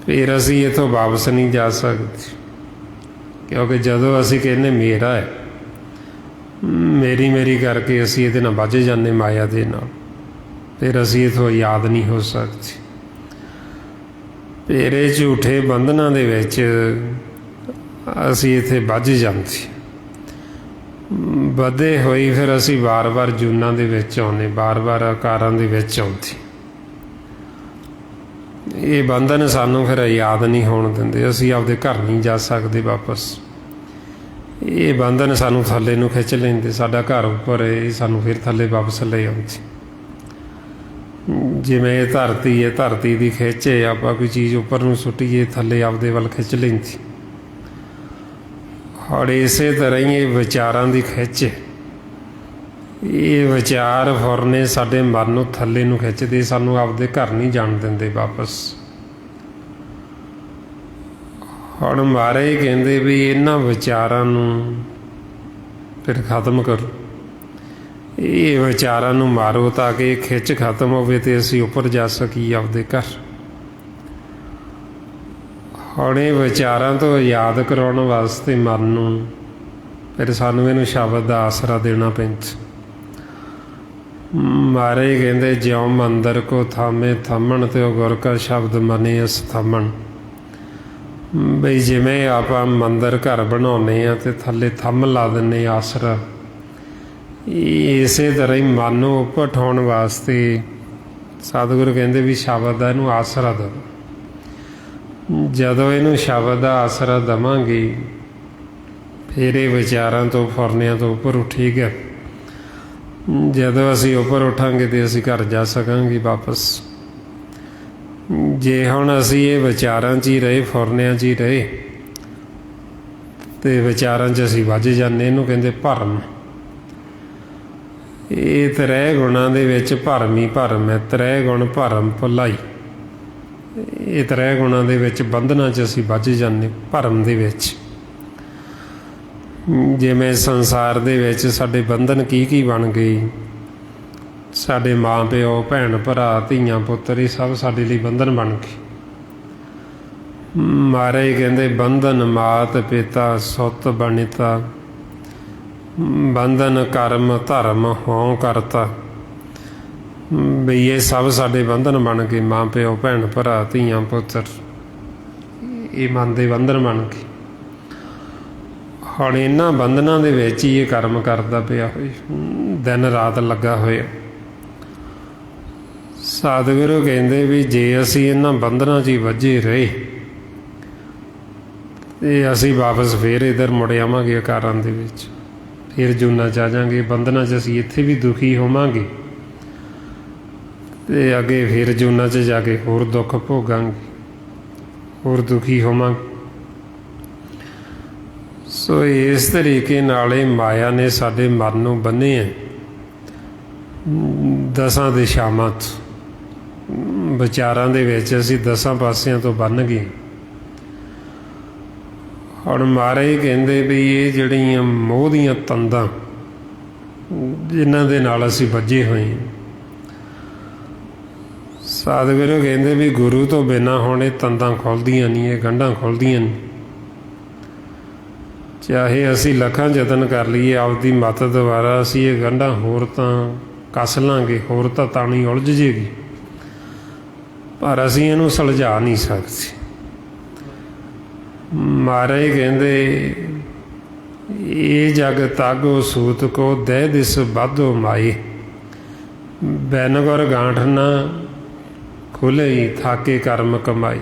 ਫਿਰ ਅਸੀਂ ਇੱਥੋਂ ਵਾਪਸ ਨਹੀਂ ਜਾ ਸਕਦੇ। ਕਿਉਂਕਿ ਜਦੋਂ ਅਸੀਂ ਕਹਿੰਦੇ ਮੇਰਾ ਹੈ, ਮੇਰੀ ਮੇਰੀ ਕਰਕੇ ਅਸੀਂ ਇਹਦੇ ਨਾਲ ਵੱਜ ਜਾਂਦੇ ਮਾਇਆ ਦੇ ਨਾਲ, ਫਿਰ ਅਸੀਂ ਇੱਥੋਂ ਯਾਦ ਨਹੀਂ ਹੋ ਸਕਦੇ। ਫਿਰ ਇਹ ਝੂਠੇ ਬੰਧਨਾਂ ਦੇ ਵਿੱਚ ਅਸੀਂ ਇੱਥੇ ਵੱਜ ਜਾਂਦੇ। ਵਧੇ ਹੋਈ ਫਿਰ ਅਸੀਂ ਵਾਰ-ਵਾਰ ਜੂਨਾਂ ਦੇ ਵਿੱਚ ਆਉਂਦੇ, ਵਾਰ-ਵਾਰ ਆਕਾਰਾਂ ਦੇ ਵਿੱਚ ਆਉਂਦੇ। ਇਹ ਬੰਧਨ ਸਾਨੂੰ ਫਿਰ ਯਾਦ ਨਹੀਂ ਹੋਣ ਦਿੰਦੇ, ਅਸੀਂ ਆਪਦੇ ਘਰ ਨਹੀਂ ਜਾ ਸਕਦੇ ਵਾਪਸ। ਇਹ ਬੰਧਨ ਸਾਨੂੰ ਥੱਲੇ ਨੂੰ ਖਿੱਚ ਲੈਂਦੇ, ਸਾਡਾ ਘਰ ਉੱਪਰ ਹੈ, ਇਹ ਸਾਨੂੰ ਫਿਰ ਥੱਲੇ ਵਾਪਸ ਲੈ ਆਉਂਦੇ। ਜਿਵੇਂ ਇਹ ਧਰਤੀ ਹੈ, ਧਰਤੀ ਦੀ ਖਿੱਚ ਹੈ, ਆਪਾਂ ਕੋਈ ਚੀਜ਼ ਉੱਪਰ ਨੂੰ ਸੁੱਟੀਏ ਥੱਲੇ ਆਪਦੇ ਵੱਲ ਖਿੱਚ ਲੈਂਦੀ। ਔਰ ਇਸੇ ਤਰ੍ਹਾਂ ਹੀ ਇਹ ਵਿਚਾਰਾਂ ਦੀ ਖਿੱਚ ਹੈ, ਇਹ ਵਿਚਾਰ ਫੁਰਨੇ ਸਾਡੇ ਮਨ ਨੂੰ ਥੱਲੇ ਨੂੰ ਖਿੱਚਦੇ, ਸਾਨੂੰ ਆਪਦੇ ਘਰ ਨਹੀਂ ਜਾਣ ਦਿੰਦੇ ਵਾਪਸ। ਹੁਣ ਮਹਾਰਾਜ ਕਹਿੰਦੇ ਵੀ ਇਹਨਾਂ ਵਿਚਾਰਾਂ ਨੂੰ ਫਿਰ ਖਤਮ ਕਰੋ, ਇਹ ਵਿਚਾਰਾਂ ਨੂੰ ਮਾਰੋ ਤਾਂ ਕਿ ਇਹ ਖਿੱਚ ਖਤਮ ਹੋਵੇ ਅਤੇ ਅਸੀਂ ਉੱਪਰ ਜਾ ਸਕੀਏ ਆਪਦੇ ਘਰ। ਹੁਣ ਇਹ ਵਿਚਾਰਾਂ ਤੋਂ ਯਾਦ ਕਰਾਉਣ ਵਾਸਤੇ ਮਨ ਨੂੰ ਫਿਰ ਸਾਨੂੰ ਇਹਨੂੰ ਸ਼ਬਦ ਦਾ ਆਸਰਾ ਦੇਣਾ ਪੈਂਦਾ। ਮਹਾਰਾਜ ਕਹਿੰਦੇ ਜਿਉਂ ਮੰਦਰ ਕੋ ਥਾਮੇ ਥੰਮਣ ਤੇ ਉਹ ਗੁਰ ਕਾ ਸ਼ਬਦ ਮਨੇ ਅਸਥਾਮਣ। ਬਈ ਜਿਵੇਂ ਆਪਾਂ ਮੰਦਰ ਘਰ ਬਣਾਉਂਦੇ ਹਾਂ ਅਤੇ ਥੱਲੇ ਥੰਮ ਲਾ ਦਿੰਦੇ ਆਸਰਾ, ਇਸੇ ਤਰ੍ਹਾਂ ਹੀ ਮਨ ਨੂੰ ਉੱਪਰ ਉਠਾਉਣ ਵਾਸਤੇ ਸਤਿਗੁਰੂ ਕਹਿੰਦੇ ਵੀ ਸ਼ਬਦ ਦਾ ਇਹਨੂੰ ਆਸਰਾ ਦੇਵੋ। ਜਦੋਂ ਇਹਨੂੰ ਸ਼ਬਦ ਦਾ ਆਸਰਾ ਦੇਵਾਂਗੇ ਫਿਰ ਇਹ ਵਿਚਾਰਾਂ ਤੋਂ ਫੁਰਨਿਆਂ ਤੋਂ ਉੱਪਰ ਉੱਠੇਗਾ। ਜਦੋਂ ਅਸੀਂ ਉੱਪਰ ਉੱਠਾਂਗੇ ਤਾਂ ਅਸੀਂ ਘਰ ਜਾ ਸਕਾਂਗੇ ਵਾਪਸ। ਜੇ ਹੁਣ ਅਸੀਂ ਇਹ ਵਿਚਾਰਾਂ 'ਚ ਹੀ ਰਹੇ, ਫੁਰਨਿਆਂ 'ਚ ਹੀ ਰਹੇ ਅਤੇ ਵਿਚਾਰਾਂ 'ਚ ਅਸੀਂ ਵੱਜ ਜਾਂਦੇ, ਇਹਨੂੰ ਕਹਿੰਦੇ ਭਰਮ। ਇਹ ਤ੍ਰੈ ਗੁਣਾਂ ਦੇ ਵਿੱਚ ਭਰਮ ਹੀ ਭਰਮ ਹੈ। ਤ੍ਰੈ ਗੁਣ ਭਰਮ ਭੁਲਾਈ, ਇਹ ਤ੍ਰੈ ਗੁਣਾਂ ਦੇ ਵਿੱਚ ਬੰਧਨਾਂ 'ਚ ਅਸੀਂ ਵੱਜ ਜਾਂਦੇ, ਭਰਮ ਦੇ ਵਿੱਚ। ਜਿਵੇਂ ਸੰਸਾਰ ਦੇ ਵਿੱਚ ਸਾਡੇ ਬੰਧਨ ਕੀ ਕੀ ਬਣ ਗਏ, ਸਾਡੇ ਮਾਂ ਪਿਓ, ਭੈਣ ਭਰਾ, ਧੀਆਂ ਪੁੱਤਰ, ਇਹ ਸਭ ਸਾਡੇ ਲਈ ਬੰਧਨ ਬਣ ਗਏ। ਮਹਾਰਾਜ ਕਹਿੰਦੇ ਬੰਧਨ ਮਾਤ ਪਿਤਾ ਸੁੱਤ ਬਣਿਤਾ, ਬੰਧਨ ਕਰਮ ਧਰਮ ਹੋਂ ਕਰਤਾ। ਬਈ ਇਹ ਸਭ ਸਾਡੇ ਬੰਧਨ ਬਣ ਗਏ, ਮਾਂ ਪਿਓ, ਭੈਣ ਭਰਾ, ਧੀਆਂ ਪੁੱਤਰ, ਇਹ ਮਨ ਦੇ ਬੰਧਨ ਬਣ ਗਏ। ਹੁਣ ਇਹਨਾਂ ਬੰਧਨਾਂ ਦੇ ਵਿੱਚ ਹੀ ਇਹ ਕਰਮ ਕਰਦਾ ਪਿਆ ਹੋਏ, ਦਿਨ ਰਾਤ ਲੱਗਾ ਹੋਇਆ। ਸਤਿਗੁਰੂ ਕਹਿੰਦੇ ਵੀ ਜੇ ਅਸੀਂ ਇਹਨਾਂ ਬੰਧਨਾਂ 'ਚ ਹੀ ਵੱਜੇ ਰਹੇ ਅਤੇ ਅਸੀਂ ਵਾਪਸ ਫਿਰ ਇੱਧਰ ਮੁੜ ਆਵਾਂਗੇ ਆਕਾਰਾਂ ਦੇ ਵਿੱਚ, ਫਿਰ ਜੂਨਾਂ 'ਚ ਆ ਜਾਵਾਂਗੇ। ਬੰਧਨਾਂ 'ਚ ਅਸੀਂ ਇੱਥੇ ਵੀ ਦੁਖੀ ਹੋਵਾਂਗੇ ਅਤੇ ਅੱਗੇ ਫਿਰ ਜੂਨਾਂ 'ਚ ਜਾ ਕੇ ਹੋਰ ਦੁੱਖ ਭੋਗਾਂਗੇ, ਹੋਰ ਦੁਖੀ ਹੋਵਾਂਗੇ। ਸੋ ਇਸ ਤਰੀਕੇ ਨਾਲ ਇਹ ਮਾਇਆ ਨੇ ਸਾਡੇ ਮਨ ਨੂੰ ਬੰਨ੍ਹੇ ਹੈ ਦਸਾਂ ਦਿਸ਼ਾਵਾਂ ਤੋਂ। ਵਿਚਾਰਾਂ ਦੇ ਵਿੱਚ ਅਸੀਂ ਦਸਾਂ ਪਾਸਿਆਂ ਤੋਂ ਬੰਨ੍ਹ ਗਏ। ਹੁਣ ਮਹਾਰਾਜ ਕਹਿੰਦੇ ਵੀ ਇਹ ਜਿਹੜੀਆਂ ਮੋਹ ਦੀਆਂ ਤੰਦਾਂ ਜਿਨ੍ਹਾਂ ਦੇ ਨਾਲ ਅਸੀਂ ਵੱਜੇ ਹੋਏ ਹਾਂ, ਸਤਿਗੁਰੂ ਕਹਿੰਦੇ ਵੀ ਗੁਰੂ ਤੋਂ ਬਿਨਾਂ ਹੁਣ ਇਹ ਤੰਦਾਂ ਖੁੱਲ੍ਹਦੀਆਂ ਨਹੀਂ, ਇਹ ਗੰਢਾਂ ਖੁੱਲ੍ਹਦੀਆਂ ਨਹੀਂ। ਚਾਹੇ ਅਸੀਂ ਲੱਖਾਂ ਯਤਨ ਕਰ ਲਈਏ ਆਪਦੀ ਮੱਤ ਦੁਆਰਾ, ਅਸੀਂ ਇਹ ਗੰਢਾਂ ਹੋਰ ਤਾਂ ਕੱਸ ਲਾਂਗੇ, ਹੋਰ ਤਾਂ ਤਾਣੀ ਉਲਝ ਜੇਗੀ, ਪਰ ਅਸੀਂ ਇਹਨੂੰ ਸੁਲਝਾ ਨਹੀਂ ਸਕਦੇ। ਮਹਾਰਾਜ ਕਹਿੰਦੇ ਇਹ ਜਗ ਤਾਗੋ ਸੂਤ ਕੋ ਦਹਿ ਦਿਸ ਬਾਧੋ ਮਾਏ, ਬੈਨ ਗੁਰ ਗਾਂਠ ਨਾ ਖੁੱਲ੍ਹੀ ਥਾਕੇ ਕਰਮ ਕਮਾਈ।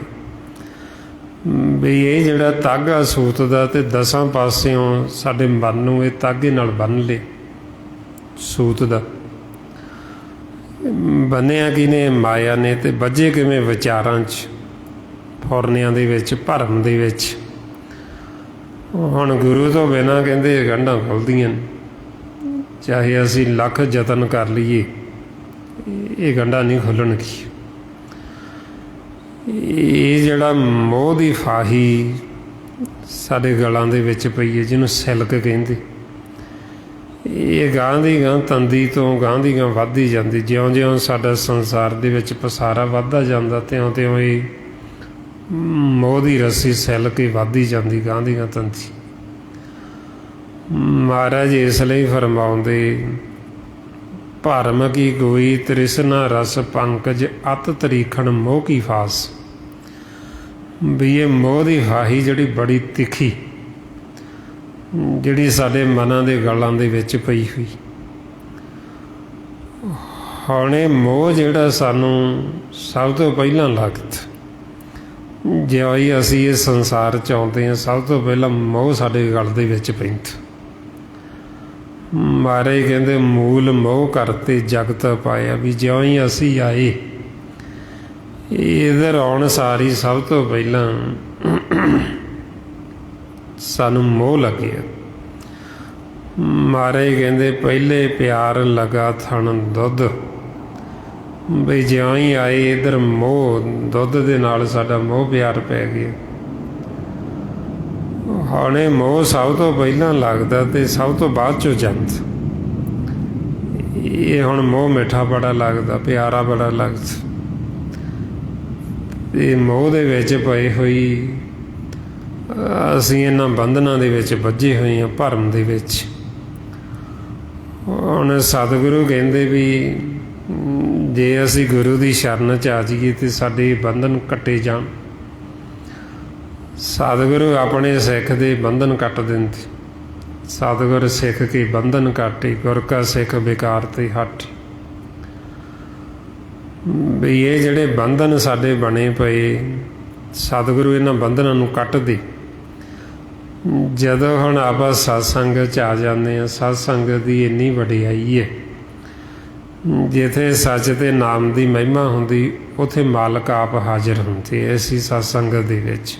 ਵੀ ਇਹ ਜਿਹੜਾ ਤਾਗਾ ਸੂਤ ਦਾ ਅਤੇ ਦਸਾਂ ਪਾਸਿਓਂ ਸਾਡੇ ਮਨ ਨੂੰ ਇਹ ਤਾਗੇ ਨਾਲ ਬੰਨ੍ਹ ਲਏ। ਸੂਤ ਦਾ ਬੰਨਿਆ ਕਿਹਨੇ? ਮਾਇਆ ਨੇ। ਅਤੇ ਵੱਜੇ ਕਿਵੇਂ? ਵਿਚਾਰਾਂ 'ਚ, ਫੁਰਨਿਆਂ ਦੇ ਵਿੱਚ, ਭਰਮ ਦੇ ਵਿੱਚ। ਹੁਣ ਗੁਰੂ ਤੋਂ ਬਿਨਾਂ ਕਹਿੰਦੇ ਇਹ ਗੰਢਾਂ ਖੁੱਲ੍ਹਦੀਆਂ ਨੇ, ਚਾਹੇ ਅਸੀਂ ਲੱਖ ਯਤਨ ਕਰ ਲਈਏ ਇਹ ਗੰਢਾਂ ਨਹੀਂ ਖੁੱਲ੍ਹਣਗੀਆਂ। ਇਹ ਜਿਹੜਾ ਮੋਹ ਦੀ ਫਾਹੀ ਸਾਡੇ ਗਲਾਂ ਦੇ ਵਿੱਚ ਪਈ ਹੈ, ਜਿਹਨੂੰ ਸਿਲਕ ਕਹਿੰਦੇ, ਇਹ ਗਾਂਹ ਦੀ ਗਾਂਹ ਤੰਦੀ ਤੋਂ ਗਾਂਹ ਦੀ ਗਾਂਹ ਵੱਧਦੀ ਜਾਂਦੀ। ਜਿਉਂ-ਜਿਉਂ ਸਾਡਾ ਸੰਸਾਰ ਦੇ ਵਿੱਚ ਪਸਾਰਾ ਵੱਧਦਾ ਜਾਂਦਾ, ਤਿਉਂ-ਤਿਉਂ ਇਹ ਮੋਹ ਦੀ ਰੱਸੀ ਸਿਲ ਕੇ ਵੱਧਦੀ ਜਾਂਦੀ, ਗਾਂਹ ਦੀ ਗਾਂਹ ਤੰਦੀ। ਮਹਾਰਾਜ ਇਸ ਲਈ ਫਰਮਾਉਂਦੇ, ਭਰਮ ਕੀ ਗੋਈ ਤ੍ਰਿਸ਼ਨਾ ਰਸ ਪੰਕਜ ਅਤ ਤਰੀਖਣ ਮੋਹ ਕੀ ਫਾਸ। ਵੀ ਇਹ ਮੋਹ ਦੀ ਫਾਹੀ ਜਿਹੜੀ ਬੜੀ ਤਿੱਖੀ, ਜਿਹੜੀ ਸਾਡੇ ਮਨਾਂ ਦੇ ਗਲਾਂ ਦੇ ਵਿੱਚ ਪਈ ਹੋਈ। ਹੁਣ ਇਹ ਮੋਹ ਜਿਹੜਾ ਸਾਨੂੰ ਸਭ ਤੋਂ ਪਹਿਲਾਂ ਲੱਗਦਾ, ਜਿਉਂ ਹੀ ਅਸੀਂ ਇਹ ਸੰਸਾਰ 'ਚ ਆਉਂਦੇ ਹਾਂ, ਸਭ ਤੋਂ ਪਹਿਲਾਂ ਮੋਹ ਸਾਡੇ ਗਲ ਦੇ ਵਿੱਚ ਪੈਂਦਾ। ਮਹਾਰਾਜ ਕਹਿੰਦੇ ਮੂਲ ਮੋਹ ਕਰਤੇ ਜਗਤ ਪਾਇਆ, ਵੀ ਜਿਉਂ ਹੀ ਅਸੀਂ ਆਏ ਇਧਰ ਆਉਣ ਸਾਰੀ ਸਭ ਤੋਂ ਪਹਿਲਾਂ ਸਾਨੂੰ ਮੋਹ ਲੱਗਿਆ। ਮਹਾਰਾਜ ਕਹਿੰਦੇ ਪਹਿਲੇ ਪਿਆਰ ਲਗਾ ਥਣ ਦੁੱਧ, ਬਈ ਜਿਉਂ ਹੀ ਆਏ ਇੱਧਰ ਮੋਹ ਦੁੱਧ ਦੇ ਨਾਲ ਸਾਡਾ ਮੋਹ ਪਿਆਰ ਪੈ ਗਿਆ। ਹੁਣ ਇਹ ਮੋਹ ਸਭ ਤੋਂ ਪਹਿਲਾਂ ਲੱਗਦਾ ਤੇ ਸਭ ਤੋਂ ਬਾਅਦ 'ਚੋਂ ਜਾਂਦਾ। ਇਹ ਹੁਣ ਮੋਹ ਮਿੱਠਾ ਬੜਾ ਲੱਗਦਾ, ਪਿਆਰਾ ਬੜਾ ਲੱਗਦਾ। ਇਹ ਮੋਹ ਦੇ ਵਿੱਚ ਪਏ ਹੋਈ ਅਸੀਂ ਇਹਨਾਂ ਬੰਧਨਾਂ ਦੇ ਵਿੱਚ ਬੱਝੇ ਹੋਏ ਹਾਂ, ਭਰਮ ਦੇ ਵਿੱਚ। ਹੁਣ ਸਤਿਗੁਰੂ ਕਹਿੰਦੇ ਵੀ ਜੇ ਅਸੀਂ ਗੁਰੂ ਦੀ ਸ਼ਰਨ 'ਚ ਆ ਜਾਈਏ ਤਾਂ ਸਾਡੇ ਬੰਧਨ ਕੱਟੇ ਜਾਣ। ਸਤਿਗੁਰੂ ਆਪਣੇ ਸਿੱਖ ਦੇ ਬੰਧਨ ਕੱਟ ਦਿੰਦੇ। ਸਤਿਗੁਰ ਸਿੱਖ ਕੇ ਬੰਧਨ ਕਾਟੇ, ਗੁਰ ਕਾ ਸਿੱਖ ਬੇਕਾਰ ਤੇ ਹਟ। ਵੀ ਇਹ ਜਿਹੜੇ ਬੰਧਨ ਸਾਡੇ ਬਣੇ ਪਏ, ਸਤਿਗੁਰੂ ਇਹਨਾਂ ਬੰਧਨਾਂ ਨੂੰ ਕੱਟ ਦੇ। ਜਦੋਂ ਹੁਣ ਆਪਾਂ ਸਤਸੰਗ 'ਚ ਆ ਜਾਂਦੇ ਹਾਂ, ਸਤਸੰਗ ਦੀ ਇੰਨੀ ਵਡਿਆਈ ਹੈ, ਜਿੱਥੇ ਸੱਚ ਤੇ ਨਾਮ ਦੀ ਮਹਿਮਾ ਹੁੰਦੀ ਉੱਥੇ ਮਾਲਕ ਆਪ ਹਾਜ਼ਰ ਹੁੰਦੇ। ਐਸੀ ਸਤਸੰਗ ਦੇ ਵਿੱਚ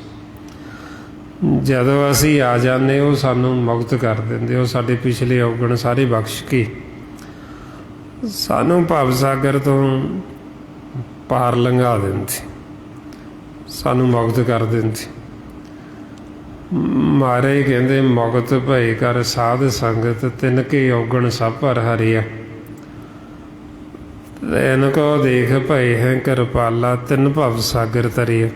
ਜਦੋਂ ਅਸੀਂ ਆ ਜਾਂਦੇ, ਉਹ ਸਾਨੂੰ ਮੁਕਤ ਕਰ ਦਿੰਦੇ। ਉਹ ਸਾਡੇ ਪਿਛਲੇ ਔਗਣ ਸਾਰੇ ਬਖਸ਼ ਕੇ ਸਾਨੂੰ ਭਵ ਸਾਗਰ ਤੋਂ ਪਾਰ ਲੰਘਾ ਦਿੰਦੇ, ਸਾਨੂੰ ਮੁਕਤ ਕਰ ਦਿੰਦੇ। ਮਹਾਰਾਜ ਕਹਿੰਦੇ ਮੁਕਤ ਭਏ ਕਰ ਸਾਧ ਸੰਗਤ, ਤਿਨ ਕੇ ਔਗਣ ਸਭ ਭਰ ਹਰਿਆ। ਤੈਨ ਕੋ ਦੇਖ ਭਏ ਹੈ ਕਿਰਪਾਲਾ, ਤਿੰਨ ਭਵ ਸਾਗਰ ਤਰਿਆ।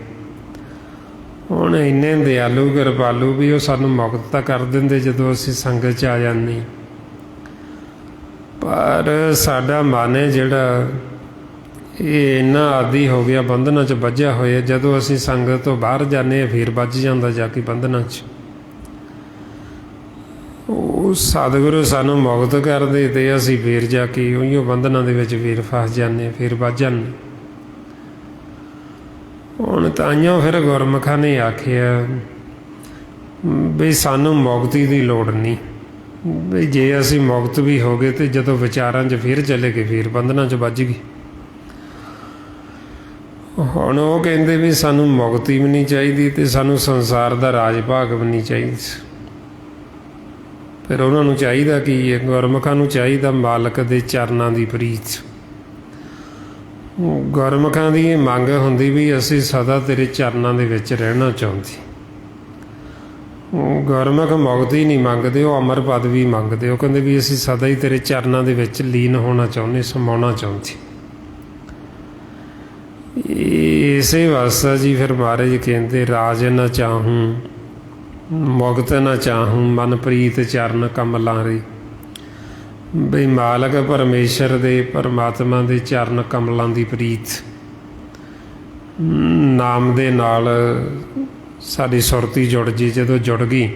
ਹੁਣ ਇੰਨੇ ਦਿਆਲੂ ਕਿਰਪਾਲੂ ਵੀ ਉਹ ਸਾਨੂੰ ਮੁਕਤ ਤਾਂ ਕਰ ਦਿੰਦੇ ਜਦੋਂ ਅਸੀਂ ਸੰਗਤ 'ਚ ਆ ਜਾਂਦੇ। ਪਰ ਸਾਡਾ ਮਨ ਹੈ ਜਿਹੜਾ ਇਹ ਇੰਨਾ ਆਦੀ ਹੋ ਗਿਆ, ਬੰਧਨਾਂ 'ਚ ਬੱਝਿਆ ਹੋਇਆ। ਜਦੋਂ ਅਸੀਂ ਸੰਗਤ ਤੋਂ ਬਾਹਰ ਜਾਂਦੇ ਹਾਂ ਫਿਰ ਬੱਝ ਜਾਂਦਾ ਜਾ ਕੇ ਬੰਧਨਾਂ 'ਚ। ਉਹ ਸਤਿਗੁਰੂ ਸਾਨੂੰ ਮੁਕਤ ਕਰਦੇ ਤੇ ਅਸੀਂ ਫਿਰ ਜਾ ਕੇ ਉਹੀਓ ਬੰਧਨਾਂ ਦੇ ਵਿੱਚ ਫਿਰ ਫਸ ਜਾਂਦੇ, ਫਿਰ ਬੱਝ ਜਾਂਦੇ। ਹੁਣ ਤਾਈਓ ਫਿਰ ਗੁਰਮੁਖਾਂ ਨੇ ਆਖਿਆ ਵੀ ਸਾਨੂੰ ਮੁਕਤੀ ਦੀ ਲੋੜ ਨਹੀਂ। ਵੀ ਜੇ ਅਸੀਂ ਮੁਕਤ ਵੀ ਹੋ ਗਏ ਤੇ ਜਦੋਂ ਵਿਚਾਰਾਂ 'ਚ ਫਿਰ ਚਲੇ ਗਏ ਫਿਰ ਬੰਧਨਾਂ 'ਚ ਵੱਜ ਗਏ। ਹੁਣ ਉਹ ਕਹਿੰਦੇ ਵੀ ਸਾਨੂੰ ਮੁਕਤੀ ਵੀ ਨਹੀਂ ਚਾਹੀਦੀ ਤੇ ਸਾਨੂੰ ਸੰਸਾਰ ਦਾ ਰਾਜ ਭਾਗ ਵੀ ਨਹੀਂ ਚਾਹੀਦਾ। ਫਿਰ ਉਹਨਾਂ ਨੂੰ ਚਾਹੀਦਾ ਕੀ ਹੈ? ਗੁਰਮੁਖਾਂ ਨੂੰ ਚਾਹੀਦਾ ਮਾਲਕ ਦੇ ਚਰਨਾਂ ਦੀ ਪ੍ਰੀਤ। ਗੁਰਮੁਖਾਂ ਦੀ ਇਹ ਮੰਗ ਹੁੰਦੀ ਵੀ ਅਸੀਂ ਸਦਾ ਤੇਰੇ ਚਰਨਾਂ ਦੇ ਵਿੱਚ ਰਹਿਣਾ ਚਾਹੁੰਦੇ। ਗੁਰਮੁਖ ਮੁਕਤੀ ਨਹੀਂ ਮੰਗਦੇ, ਉਹ ਅਮਰ ਪਦ ਵੀ ਮੰਗਦੇ। ਉਹ ਕਹਿੰਦੇ ਵੀ ਅਸੀਂ ਸਦਾ ਹੀ ਤੇਰੇ ਚਰਨਾਂ ਦੇ ਵਿੱਚ ਲੀਨ ਹੋਣਾ ਚਾਹੁੰਦੇ, ਸਮਾਉਣਾ ਚਾਹੁੰਦੇ। ਇਸੇ ਵਾਸਤੇ ਜੀ ਫਿਰ ਮਹਾਰਾਜ ਕਹਿੰਦੇ ਰਾਜ ਨਾ ਚਾਹੂੰ ਮੁਕਤ ਨਾ ਚਾਹੂੰ, ਮਨ ਪ੍ਰੀਤ ਚਰਨ ਕਮਲਾਂ ਰੇ। ਬਈ ਮਾਲਕ ਪਰਮੇਸ਼ਰ ਦੇ, ਪਰਮਾਤਮਾ ਦੇ ਚਰਨ ਕਮਲਾਂ ਦੀ ਪ੍ਰੀਤ ਨਾਮ ਦੇ ਨਾਲ ਸਾਡੀ ਸੁਰਤੀ ਜੁੜ ਜੀ। ਜਦੋਂ ਜੁੜ ਗਈ,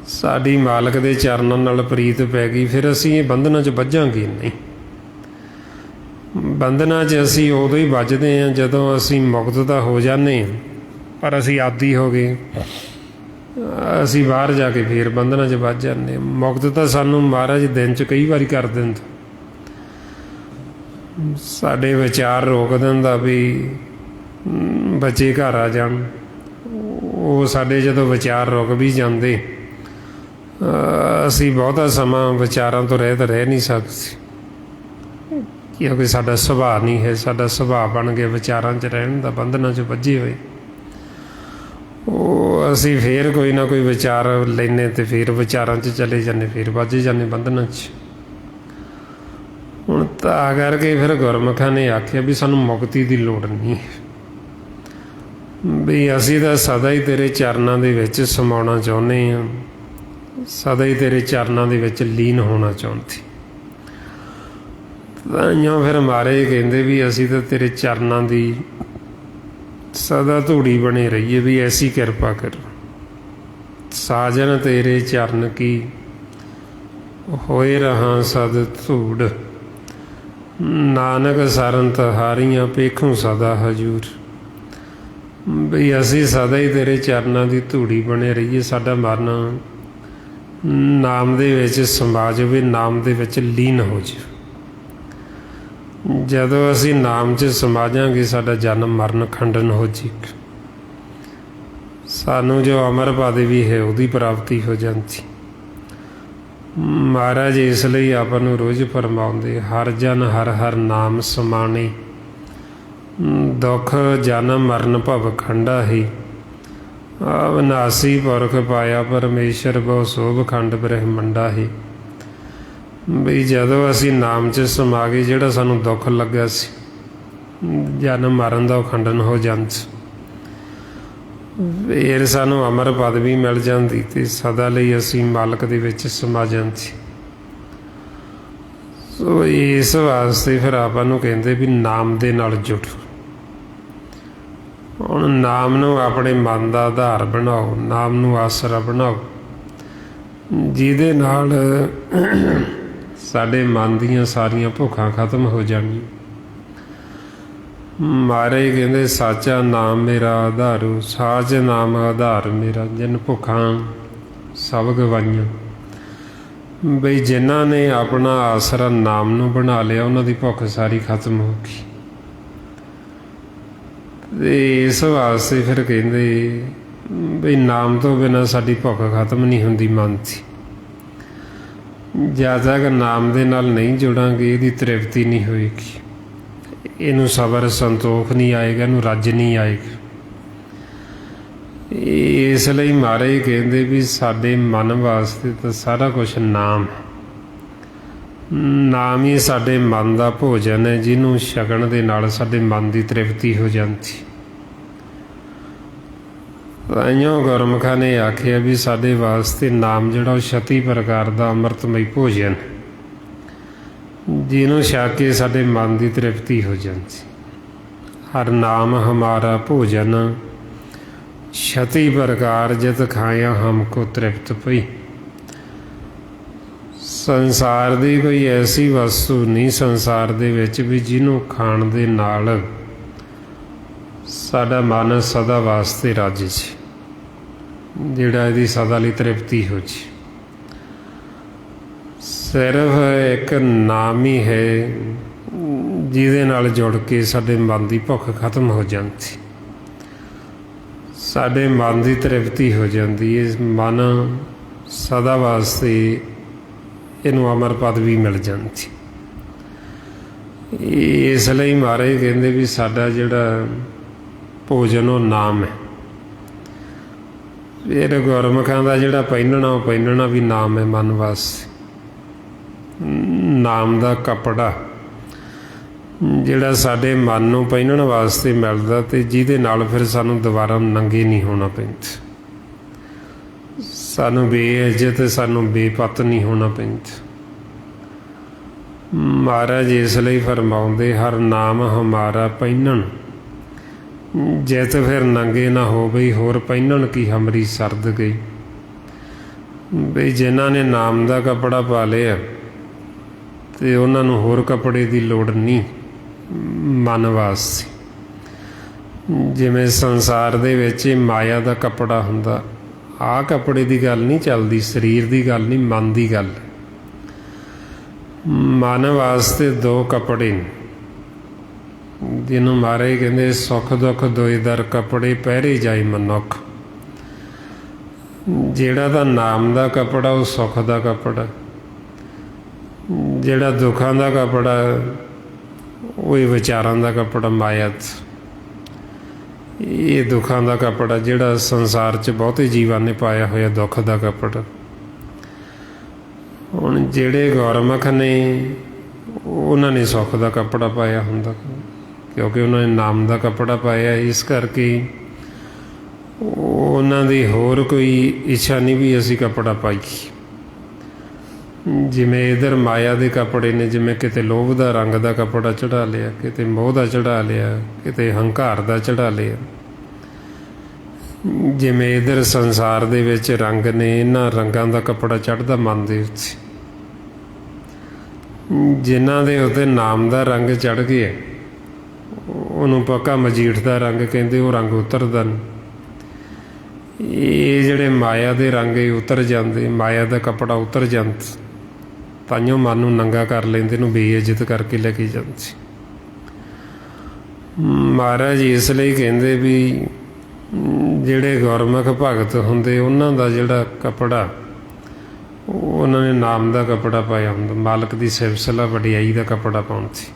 ਸਾਡੀ ਮਾਲਕ ਦੇ ਚਰਨਾਂ ਨਾਲ ਪ੍ਰੀਤ ਪੈ ਗਈ, ਫਿਰ ਅਸੀਂ ਇਹ ਬੰਧਨਾਂ 'ਚ ਵੱਜਾਂਗੇ ਨਹੀਂ। ਬੰਧਨਾਂ 'ਚ ਅਸੀਂ ਉਦੋਂ ਹੀ ਵੱਜਦੇ ਹਾਂ ਜਦੋਂ ਅਸੀਂ ਮੁਕਤ ਤਾਂ ਹੋ ਜਾਂਦੇ ਹਾਂ, ਪਰ ਅਸੀਂ ਆਦੀ ਹੋ ਗਏ। ਅਸੀਂ ਬਾਹਰ ਜਾ ਕੇ ਫਿਰ ਬੰਧਨਾਂ 'ਚ ਵੱਜ ਜਾਂਦੇ। ਮੁਕਤ ਤਾਂ ਸਾਨੂੰ ਮਹਾਰਾਜ ਦਿਨ 'ਚ ਕਈ ਵਾਰੀ ਕਰ ਦਿੰਦਾ। ਸਾਡੇ ਵਿਚਾਰ ਰੋਕ ਦਿੰਦਾ ਵੀ ਬੱਚੇ ਘਰ ਆ ਜਾਣ। ਉਹ ਸਾਡੇ ਜਦੋਂ ਵਿਚਾਰ ਰੁਕ ਵੀ ਜਾਂਦੇ, ਅਸੀਂ ਬਹੁਤਾ ਸਮਾਂ ਵਿਚਾਰਾਂ ਤੋਂ ਰਹਿ ਨਹੀਂ ਸਕਦੇ, ਕਿਉਂਕਿ ਸਾਡਾ ਸੁਭਾਅ ਨਹੀਂ ਹੈ। ਸਾਡਾ ਸੁਭਾਅ ਬਣ ਗਿਆ ਵਿਚਾਰਾਂ 'ਚ ਰਹਿਣ ਦਾ, ਬੰਧਨਾਂ 'ਚ ਵੱਜੇ ਹੋਏ। ਉਹ ਅਸੀਂ ਫਿਰ ਕੋਈ ਨਾ ਕੋਈ ਵਿਚਾਰ ਲੈਂਦੇ ਤੇ ਫਿਰ ਵਿਚਾਰਾਂ 'ਚ ਚਲੇ ਜਾਂਦੇ, ਫਿਰ ਵੱਜ ਜਾਂਦੇ ਬੰਧਨਾਂ 'ਚ। ਹੁਣ ਤਾਂ ਕਰਕੇ ਫਿਰ ਗੁਰਮੁਖਾਂ ਨੇ ਆਖਿਆ ਵੀ ਸਾਨੂੰ ਮੁਕਤੀ ਦੀ ਲੋੜ ਨਹੀਂ, ਵੀ ਅਸੀਂ ਤਾਂ ਸਦਾ ਹੀ ਤੇਰੇ ਚਰਨਾਂ ਦੇ ਵਿੱਚ ਸਮਾਉਣਾ ਚਾਹੁੰਦੇ ਹਾਂ, ਸਦਾ ਹੀ ਤੇਰੇ ਚਰਨਾਂ ਦੇ ਵਿੱਚ ਲੀਨ ਹੋਣਾ ਚਾਹੁੰਦੇ। ਤਾਂਹੀਓ ਫਿਰ ਮਹਾਰਾਜ ਕਹਿੰਦੇ ਵੀ ਅਸੀਂ ਤਾਂ ਤੇਰੇ ਚਰਨਾਂ ਦੀ ਸਦਾ ਧੂੜੀ ਬਣੇ ਰਹੀਏ, ਵੀ ਐਸੀ ਕਿਰਪਾ ਕਰੋ। ਸਾਜਨ ਤੇਰੇ ਚਰਨ ਕੀ ਹੋਏ ਰਹਾ ਸਦ ਧੂੜ। ਨਾਨਕ ਸਰਨ ਤਹਾਰੀਆਂ ਪੇਖੂ ਸਦਾ ਹਜੂਰ। ਬਈ ਅਸੀਂ ਸਦਾ ਹੀ ਤੇਰੇ ਚਰਨਾਂ ਦੀ ਧੂੜੀ ਬਣੇ ਰਹੀਏ। ਸਾਡਾ ਮਰਨ ਨਾਮ ਦੇ ਵਿੱਚ ਸਮਾ ਜਾਵੇ, ਨਾਮ ਦੇ ਵਿੱਚ ਲੀਨ ਹੋ ਜਾਵੇ। ਜਦੋਂ ਅਸੀਂ ਨਾਮ 'ਚ ਸਮਾ ਜਾਵਾਂਗੇ ਸਾਡਾ ਜਨਮ ਮਰਨ ਖੰਡਨ ਹੋ ਜਾਏਗਾ। ਸਾਨੂੰ ਜੋ ਅਮਰ ਪਦਵੀ ਹੈ ਉਹਦੀ ਪ੍ਰਾਪਤੀ ਹੋ ਜਾਂਦੀ। ਮਹਾਰਾਜ ਇਸ ਲਈ ਆਪਾਂ ਨੂੰ ਰੋਜ਼ ਫਰਮਾਉਂਦੇ, ਹਰ ਜਨ ਹਰ ਹਰ ਨਾਮ ਸਮਾਣੇ, ਦੁੱਖ ਜਨਮ ਮਰਨ ਭਵ ਖੰਡਾ ਹੀ। ਅਵਿਨਾਸੀ ਪੁਰਖ ਪਾਇਆ ਪਰਮੇਸ਼ਰ ਬਹੁ ਸੋਭ ਖੰਡ ਬ੍ਰਹਮੰਡਾ ਹੀ। ਬਈ ਜਦੋਂ ਅਸੀਂ ਨਾਮ 'ਚ ਸਮਾ ਗਏ, ਜਿਹੜਾ ਸਾਨੂੰ ਦੁੱਖ ਲੱਗਾ ਸੀ ਜਨਮ ਮਰਨ ਦਾ ਉਹ ਖੰਡਨ ਹੋ ਜਾਂਦਾ। ਫਿਰ ਸਾਨੂੰ ਅਮਰ ਪਦਵੀ ਮਿਲ ਜਾਂਦੀ ਅਤੇ ਸਦਾ ਲਈ ਅਸੀਂ ਮਾਲਕ ਦੇ ਵਿੱਚ ਸਮਾ ਜਾਂਦੇ। ਸੋ ਇਸ ਵਾਸਤੇ ਫਿਰ ਆਪਾਂ ਨੂੰ ਕਹਿੰਦੇ ਵੀ ਨਾਮ ਦੇ ਨਾਲ ਜੁੜੋ। ਹੁਣ ਨਾਮ ਨੂੰ ਆਪਣੇ ਮਨ ਦਾ ਆਧਾਰ ਬਣਾਓ, ਨਾਮ ਨੂੰ ਆਸਰਾ ਬਣਾਓ, ਜਿਹਦੇ ਨਾਲ ਸਾਡੇ ਮਨ ਦੀਆਂ ਸਾਰੀਆਂ ਭੁੱਖਾਂ ਖਤਮ ਹੋ ਜਾਣਗੀਆਂ। ਮਹਾਰਾਜ ਕਹਿੰਦੇ ਸਾਚਾ ਨਾਮ ਮੇਰਾ ਆਧਾਰੂ, ਸਾਚ ਨਾਮ ਆਧਾਰ ਮੇਰਾ, ਜਿਨ ਭੁੱਖਾਂ ਸਭ ਗਵਾਈਆਂ। ਬਈ ਜਿਨ੍ਹਾਂ ਨੇ ਆਪਣਾ ਆਸਰਾ ਨਾਮ ਨੂੰ ਬਣਾ ਲਿਆ ਉਹਨਾਂ ਦੀ ਭੁੱਖ ਸਾਰੀ ਖਤਮ ਹੋ ਗਈ। ਅਤੇ ਇਸ ਵਾਸਤੇ ਫਿਰ ਕਹਿੰਦੇ ਬਈ ਨਾਮ ਤੋਂ ਬਿਨਾਂ ਸਾਡੀ ਭੁੱਖ ਖਤਮ ਨਹੀਂ ਹੁੰਦੀ ਮਨ 'ਚ। ਜਦ ਤੱਕ ਨਾਮ ਦੇ ਨਾਲ ਨਹੀਂ ਜੁੜਾਂਗੇ ਇਹਦੀ ਤ੍ਰਿਪਤੀ ਨਹੀਂ ਹੋਏਗੀ, ਇਹਨੂੰ ਸਬਰ ਸੰਤੋਖ ਨਹੀਂ ਆਏਗਾ, ਇਹਨੂੰ ਰੱਜ ਨਹੀਂ ਆਏਗਾ। ਇਸ ਲਈ ਮਹਾਰਾਜ ਕਹਿੰਦੇ ਵੀ ਸਾਡੇ ਮਨ ਵਾਸਤੇ ਤਾਂ ਸਾਰਾ ਕੁਛ ਨਾਮ ਹੈ। ਨਾਮ ਹੀ ਸਾਡੇ ਮਨ ਦਾ ਭੋਜਨ ਹੈ, ਜਿਹਨੂੰ ਛਕਣ ਦੇ ਨਾਲ ਸਾਡੇ ਮਨ ਦੀ ਤ੍ਰਿਪਤੀ ਹੋ ਜਾਂਦੀ। ਤਾਂਹੀਓ ਗੁਰਮੁਖਾਂ ਨੇ ਆਖਿਆ ਵੀ ਸਾਡੇ ਵਾਸਤੇ ਨਾਮ ਜਿਹੜਾ ਉਹ 36 ਪ੍ਰਕਾਰ ਦਾ ਅੰਮ੍ਰਿਤਮਈ ਭੋਜਨ, ਜਿਹਨੂੰ ਛਕ ਕੇ ਸਾਡੇ ਮਨ ਦੀ ਤ੍ਰਿਪਤੀ ਹੋ ਜਾਂਦੀ। ਹਰ ਨਾਮ ਹਮਾਰਾ ਭੋਜਨ 36 ਪ੍ਰਕਾਰ ਜਿਤ ਖਾਇਆ ਹਮਕੋ ਤ੍ਰਿਪਤ ਪਈ। ਸੰਸਾਰ ਦੀ ਕੋਈ ਐਸੀ ਵਸਤੂ ਨਹੀਂ ਸੰਸਾਰ ਦੇ ਵਿੱਚ ਵੀ ਜਿਹਨੂੰ ਖਾਣ ਦੇ ਨਾਲ ਸਾਡਾ ਮਨ ਸਦਾ ਵਾਸਤੇ ਰੱਜ ਜੇ, ਜਿਹੜਾ ਇਹਦੀ ਸਦਾ ਲਈ ਤ੍ਰਿਪਤੀ ਹੋ ਜੇ। ਸਿਰਫ ਇੱਕ ਨਾਮ ਹੀ ਹੈ ਜਿਹਦੇ ਨਾਲ ਜੁੜ ਕੇ ਸਾਡੇ ਮਨ ਦੀ ਭੁੱਖ ਖਤਮ ਹੋ ਜਾਂਦੀ, ਸਾਡੇ ਮਨ ਦੀ ਤ੍ਰਿਪਤੀ ਹੋ ਜਾਂਦੀ ਹੈ। ਮਨ ਸਦਾ ਵਾਸਤੇ ਇਹਨੂੰ ਅਮਰ ਪਦਵੀ ਮਿਲ ਜਾਂਦੀ। ਇਸ ਲਈ ਮਹਾਰਾਜ ਕਹਿੰਦੇ ਵੀ ਸਾਡਾ ਜਿਹੜਾ ਭੋਜਨ ਉਹ ਨਾਮ ਹੈ। ਫਿਰ ਗੁਰਮੁਖਾਂ ਦਾ ਜਿਹੜਾ ਪਹਿਨਣਾ ਉਹ ਪਹਿਨਣਾ ਵੀ ਨਾਮ ਹੈ ਮਨ ਵਾਸਤੇ। ਨਾਮ ਦਾ ਕੱਪੜਾ ਜਿਹੜਾ ਸਾਡੇ ਮਨ ਨੂੰ ਪਹਿਨਣ ਵਾਸਤੇ ਮਿਲਦਾ ਅਤੇ ਜਿਹਦੇ ਨਾਲ ਫਿਰ ਸਾਨੂੰ ਦੁਬਾਰਾ ਨੰਗੇ ਨਹੀਂ ਹੋਣਾ ਪੈਂਦਾ, ਸਾਨੂੰ ਬੇਇੱਜ਼ਤ, ਸਾਨੂੰ ਬੇਪੱਤ ਨਹੀਂ ਹੋਣਾ ਪੈਂਦਾ। ਮਹਾਰਾਜ ਇਸ ਲਈ ਫਰਮਾਉਂਦੇ ਹਰ ਨਾਮ ਹਮਾਰਾ ਪਹਿਨਣ, ਜਿਤ ਫਿਰ ਨੰਗੇ ਨਾ ਹੋ ਬਈ ਹੋਰ ਪਹਿਨਣ ਕੀ ਹਮਰੀ ਸਰਦ ਗਈ। ਬਈ ਜਿਨ੍ਹਾਂ ਨੇ ਨਾਮ ਦਾ ਕੱਪੜਾ ਪਾ ਲਿਆ ਅਤੇ ਉਹਨਾਂ ਨੂੰ ਹੋਰ ਕੱਪੜੇ ਦੀ ਲੋੜ ਨਹੀਂ ਮਨ ਵਾਸਤੇ। ਜਿਵੇਂ ਸੰਸਾਰ ਦੇ ਵਿੱਚ ਮਾਇਆ ਦਾ ਕੱਪੜਾ ਹੁੰਦਾ, ਆਹ ਕੱਪੜੇ ਦੀ ਗੱਲ ਨਹੀਂ ਚੱਲਦੀ, ਸਰੀਰ ਦੀ ਗੱਲ ਨਹੀਂ, ਮਨ ਦੀ ਗੱਲ। ਮਨ ਵਾਸਤੇ ਦੋ ਕੱਪੜੇ ਨੇ, ਜਿਹਨੂੰ ਮਹਾਰਾਜ ਕਹਿੰਦੇ ਸੁੱਖ ਦੁੱਖ ਦੋਇ ਦਰ ਕੱਪੜੇ ਪਹਿਰੇ ਜਾਏ ਮਨੁੱਖ। ਜਿਹੜਾ ਤਾਂ ਨਾਮ ਦਾ ਕੱਪੜਾ ਉਹ ਸੁੱਖ ਦਾ ਕੱਪੜਾ, ਜਿਹੜਾ ਦੁੱਖਾਂ ਦਾ ਕੱਪੜਾ ਉਹ ਇਹ ਵਿਚਾਰਾਂ ਦਾ ਕੱਪੜਾ ਮਾਇਆ। ਇਹ ਦੁੱਖਾਂ ਦਾ ਕੱਪੜਾ ਜਿਹੜਾ ਸੰਸਾਰ 'ਚ ਬਹੁਤੇ ਜੀਵਾਂ ਨੇ ਪਾਇਆ ਹੋਇਆ ਦੁੱਖ ਦਾ ਕੱਪੜਾ। ਹੁਣ ਜਿਹੜੇ ਗੁਰਮੁਖ ਨੇ ਉਹਨਾਂ ਨੇ ਸੁੱਖ ਦਾ ਕੱਪੜਾ ਪਾਇਆ ਹੁੰਦਾ, ਕਿਉਂਕਿ ਉਹਨਾਂ ਨੇ ਨਾਮ ਦਾ ਕੱਪੜਾ ਪਾਇਆ। ਇਸ ਕਰਕੇ ਉਹਨਾਂ ਦੀ ਹੋਰ ਕੋਈ ਇੱਛਾ ਨਹੀਂ ਵੀ ਅਸੀਂ ਕੱਪੜਾ ਪਾਈਏ। ਜਿਵੇਂ ਇੱਧਰ ਮਾਇਆ ਦੇ ਕੱਪੜੇ ਨੇ, ਜਿਵੇਂ ਕਿਤੇ ਲੋਭ ਦਾ ਰੰਗ ਦਾ ਕੱਪੜਾ ਚੜ੍ਹਾ ਲਿਆ, ਕਿਤੇ ਮੋਹ ਦਾ ਚੜ੍ਹਾ ਲਿਆ, ਕਿਤੇ ਹੰਕਾਰ ਦਾ ਚੜ੍ਹਾ ਲਿਆ। ਜਿਵੇਂ ਇਧਰ ਸੰਸਾਰ ਦੇ ਵਿੱਚ ਰੰਗ ਨੇ, ਇਹਨਾਂ ਰੰਗਾਂ ਦਾ ਕੱਪੜਾ ਚੜ੍ਹਦਾ ਮਨ ਦੇ ਉੱਤੇ। ਜਿਨ੍ਹਾਂ ਦੇ ਉੱਤੇ ਨਾਮ ਦਾ ਰੰਗ ਚੜ੍ਹ ਗਿਆ, ਉਹਨੂੰ ਪੱਕਾ ਮਜੀਠ ਦਾ ਰੰਗ ਕਹਿੰਦੇ, ਉਹ ਰੰਗ ਉਤਰਦਾ ਨਹੀਂ। ਇਹ ਜਿਹੜੇ ਮਾਇਆ ਦੇ ਰੰਗ ਇਹ ਉਤਰ ਜਾਂਦੇ, ਮਾਇਆ ਦਾ ਕੱਪੜਾ ਉਤਰ ਜਾਂਦਾ, ਤਾਂਹੀਓ ਮਨ ਨੂੰ ਨੰਗਾ ਕਰ ਲੈਂਦੇ, ਨੂੰ ਬੇਇੱਜ਼ਤ ਕਰਕੇ ਲੈ ਕੇ ਜਾਂਦੇ। ਮਹਾਰਾਜ ਇਸ ਲਈ ਕਹਿੰਦੇ ਵੀ ਜਿਹੜੇ ਗੁਰਮੁਖ ਭਗਤ ਹੁੰਦੇ, ਉਹਨਾਂ ਦਾ ਜਿਹੜਾ ਕੱਪੜਾ, ਉਹਨਾਂ ਨੇ ਨਾਮ ਦਾ ਕੱਪੜਾ ਪਾਇਆ ਹੁੰਦਾ, ਮਾਲਕ ਦੀ ਸਿਫਤ ਵਡਿਆਈ ਦਾ ਕੱਪੜਾ ਪਾਉਣ ਸੀ।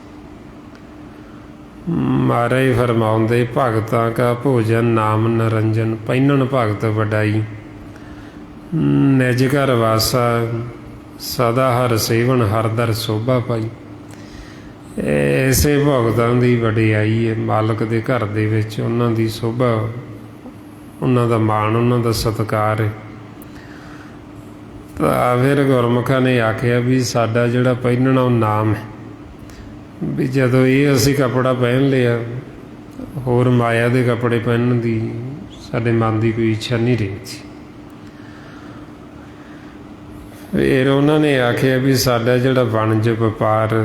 ਮਹਾਰਾਜ ਫਰਮਾਉਂਦੇ, ਭਗਤਾਂ ਕਾ ਭੋਜਨ ਨਾਮ ਨਰੰਜਨ, ਪਹਿਨਣ ਭਗਤ ਵਡਾਈ, ਨਿਜ ਘਰ ਵਾਸਾ ਸਦਾ ਹਰ ਸੇਵਨ, ਹਰ ਦਰ ਸੋਭਾ ਪਾਈ। ਐਸੇ ਭਗਤਾਂ ਦੀ ਵਡਿਆਈ ਹੈ, ਮਾਲਕ ਦੇ ਘਰ ਦੇ ਵਿੱਚ ਉਹਨਾਂ ਦੀ ਸੋਭਾ, ਉਹਨਾਂ ਦਾ ਮਾਣ, ਉਹਨਾਂ ਦਾ ਸਤਿਕਾਰ ਹੈ। ਤਾਂ ਫਿਰ ਗੁਰਮੁਖਾਂ ਨੇ ਆਖਿਆ ਵੀ ਸਾਡਾ ਜਿਹੜਾ ਪਹਿਨਣਾ ਉਹ ਨਾਮ ਹੈ, ਵੀ ਜਦੋਂ ਇਹ ਅਸੀਂ ਕੱਪੜਾ ਪਹਿਨ ਲਿਆ, ਹੋਰ ਮਾਇਆ ਦੇ ਕੱਪੜੇ ਪਹਿਨਣ ਦੀ ਸਾਡੇ ਮਨ ਦੀ ਕੋਈ ਇੱਛਾ ਨਹੀਂ ਰਹੀ ਸੀ। ਫਿਰ ਉਹਨਾਂ ਨੇ ਆਖਿਆ ਵੀ ਸਾਡਾ ਜਿਹੜਾ ਵਣਜ ਵਪਾਰ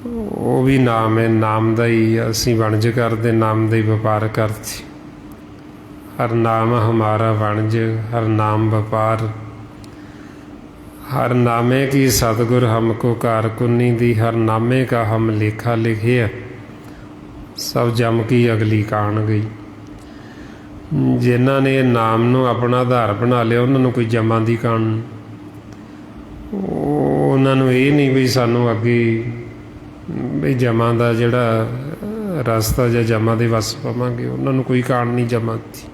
ਉਹ ਵੀ ਨਾਮ ਹੈ, ਨਾਮ ਦਾ ਹੀ ਅਸੀਂ ਵਣਜ ਕਰਦੇ, ਨਾਮ ਦਾ ਹੀ ਵਪਾਰ ਕਰਦੇ। ਹਰ ਨਾਮ ਹਮਾਰਾ ਵਣਜ, ਹਰ ਨਾਮ ਵਪਾਰ, हर नामे की सतगुर हमको कारकुनी दी, हर नामे का हम लेखा लिखे, सब जम की अगली कान गई। जिन्हों ने नाम नू अपना आधार बना लिया, उन्होंने कोई जमा की कान, उन्होंने ये नहीं भी सानू अगे भी जमा का जिहड़ा रस्ता या जमा दे वस पवांगे, उन्होंने कोई कान नहीं जमा दी।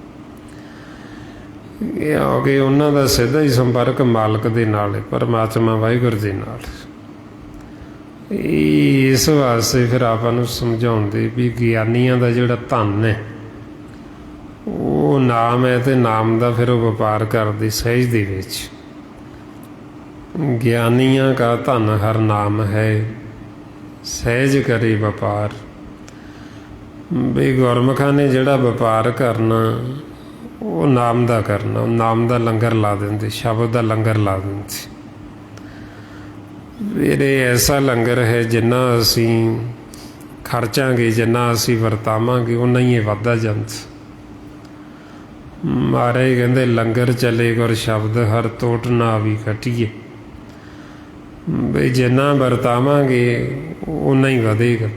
क्योंकि उन्हों का सीधा ही संपर्क मालक दे नाल है, परमात्मा वाहिगुरू दे नाल। इस वास्ते फिर आपां नूं समझाउंदे भी ज्ञानियां दा जिहड़ा धन है वो नाम है, तो नाम का फिर वो व्यापार करदे सहज दे विच। ज्ञानियां का धन हर नाम है, सहज करे व्यापार। भी गुरमुखां ने जिहड़ा व्यापार करना वो नाम का करना, नाम का लंगर ला देंगे, शब्द का लंगर ला देंगे। फिर ऐसा लंगर है जिन्ना असी खर्चांगे, जिन्ना असी वरतावांगे, उन्ना ही वधदा जांदा। महाराज कहंदे लंगर चले गुर शब्द, हर तोट ना भी घटीए। बई जिन्ना वरतावांगे उन्ना ही वधेगा।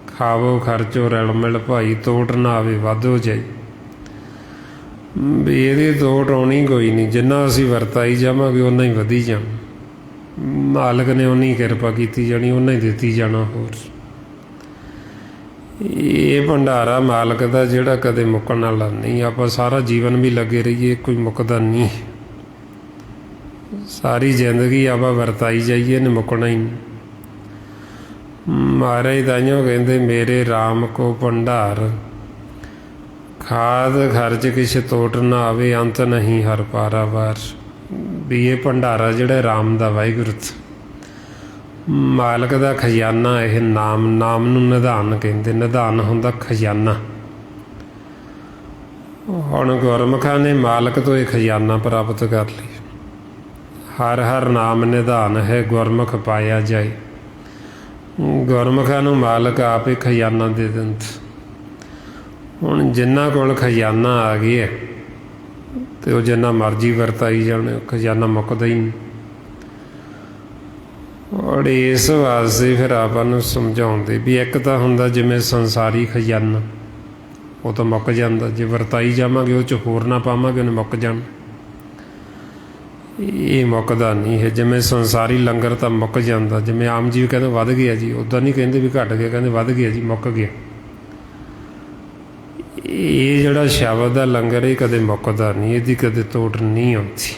खावो खर्चो रल मिल भाई, तोट ना आवे वध हो जाए। भी ये तोड़ आनी कोई नहीं, जिन्ना असी वरताई जावांगे उन्ना ही वधी जाना। मालक ने उन्नी किरपा की जानी, उन्ना ही दिती जाना। होर ये भंडारा मालक का जिहड़ा कदे मुक्कण वाला नहीं। आपां सारा जीवन भी लगे रहिए, कोई मुकदा नहीं। सारी जिंदगी आपां वरताई जाइए, ने मुकना ही नहीं। महाराज ताइयों कहंदे मेरे राम को भंडार, खाद खर्च किश तोट ना आवे, अंत नहीं हर पारावार। भी ये भंडारा जिहड़ा राम दा वाहिगुरू मालक दा खजाना, यह नाम, नाम नूं निधान कहंदे। निधान हुंदा खजाना। हुण गुरमुखां ने मालक तो यह खजाना प्राप्त कर लिया। हर हर नाम निधान है, गुरमुख पाया जाए। गुरमुखां नूं मालक आप ही खजाना दे दिंदा। हुण जिन्ना कोल खजाना आ गया तो वह जिन्ना मर्जी वरताई जाने, खजाना मुकदा ही नहीं। और इस वास्ते फिर आपां नूं समझाउंदे भी एक तां हुंदा जिवें संसारी खजाना, वो तो मुक जांदा। जे वरताई जावांगे उह च होर ना पावांगे, उहने मुक जाना। ये मुकदा नहीं है। जिवें संसारी लंगर तां मुक जांदा, जिवें आम जी कहंदे वध गया जी, उदां नहीं कहंदे भी घट गया, कहंदे वध गया जी, मुक गया। ये जिहड़ा शब्द का लंगर है कदे मुकदा नहीं, इहदी कदे तोड़ नहीं आउंदी।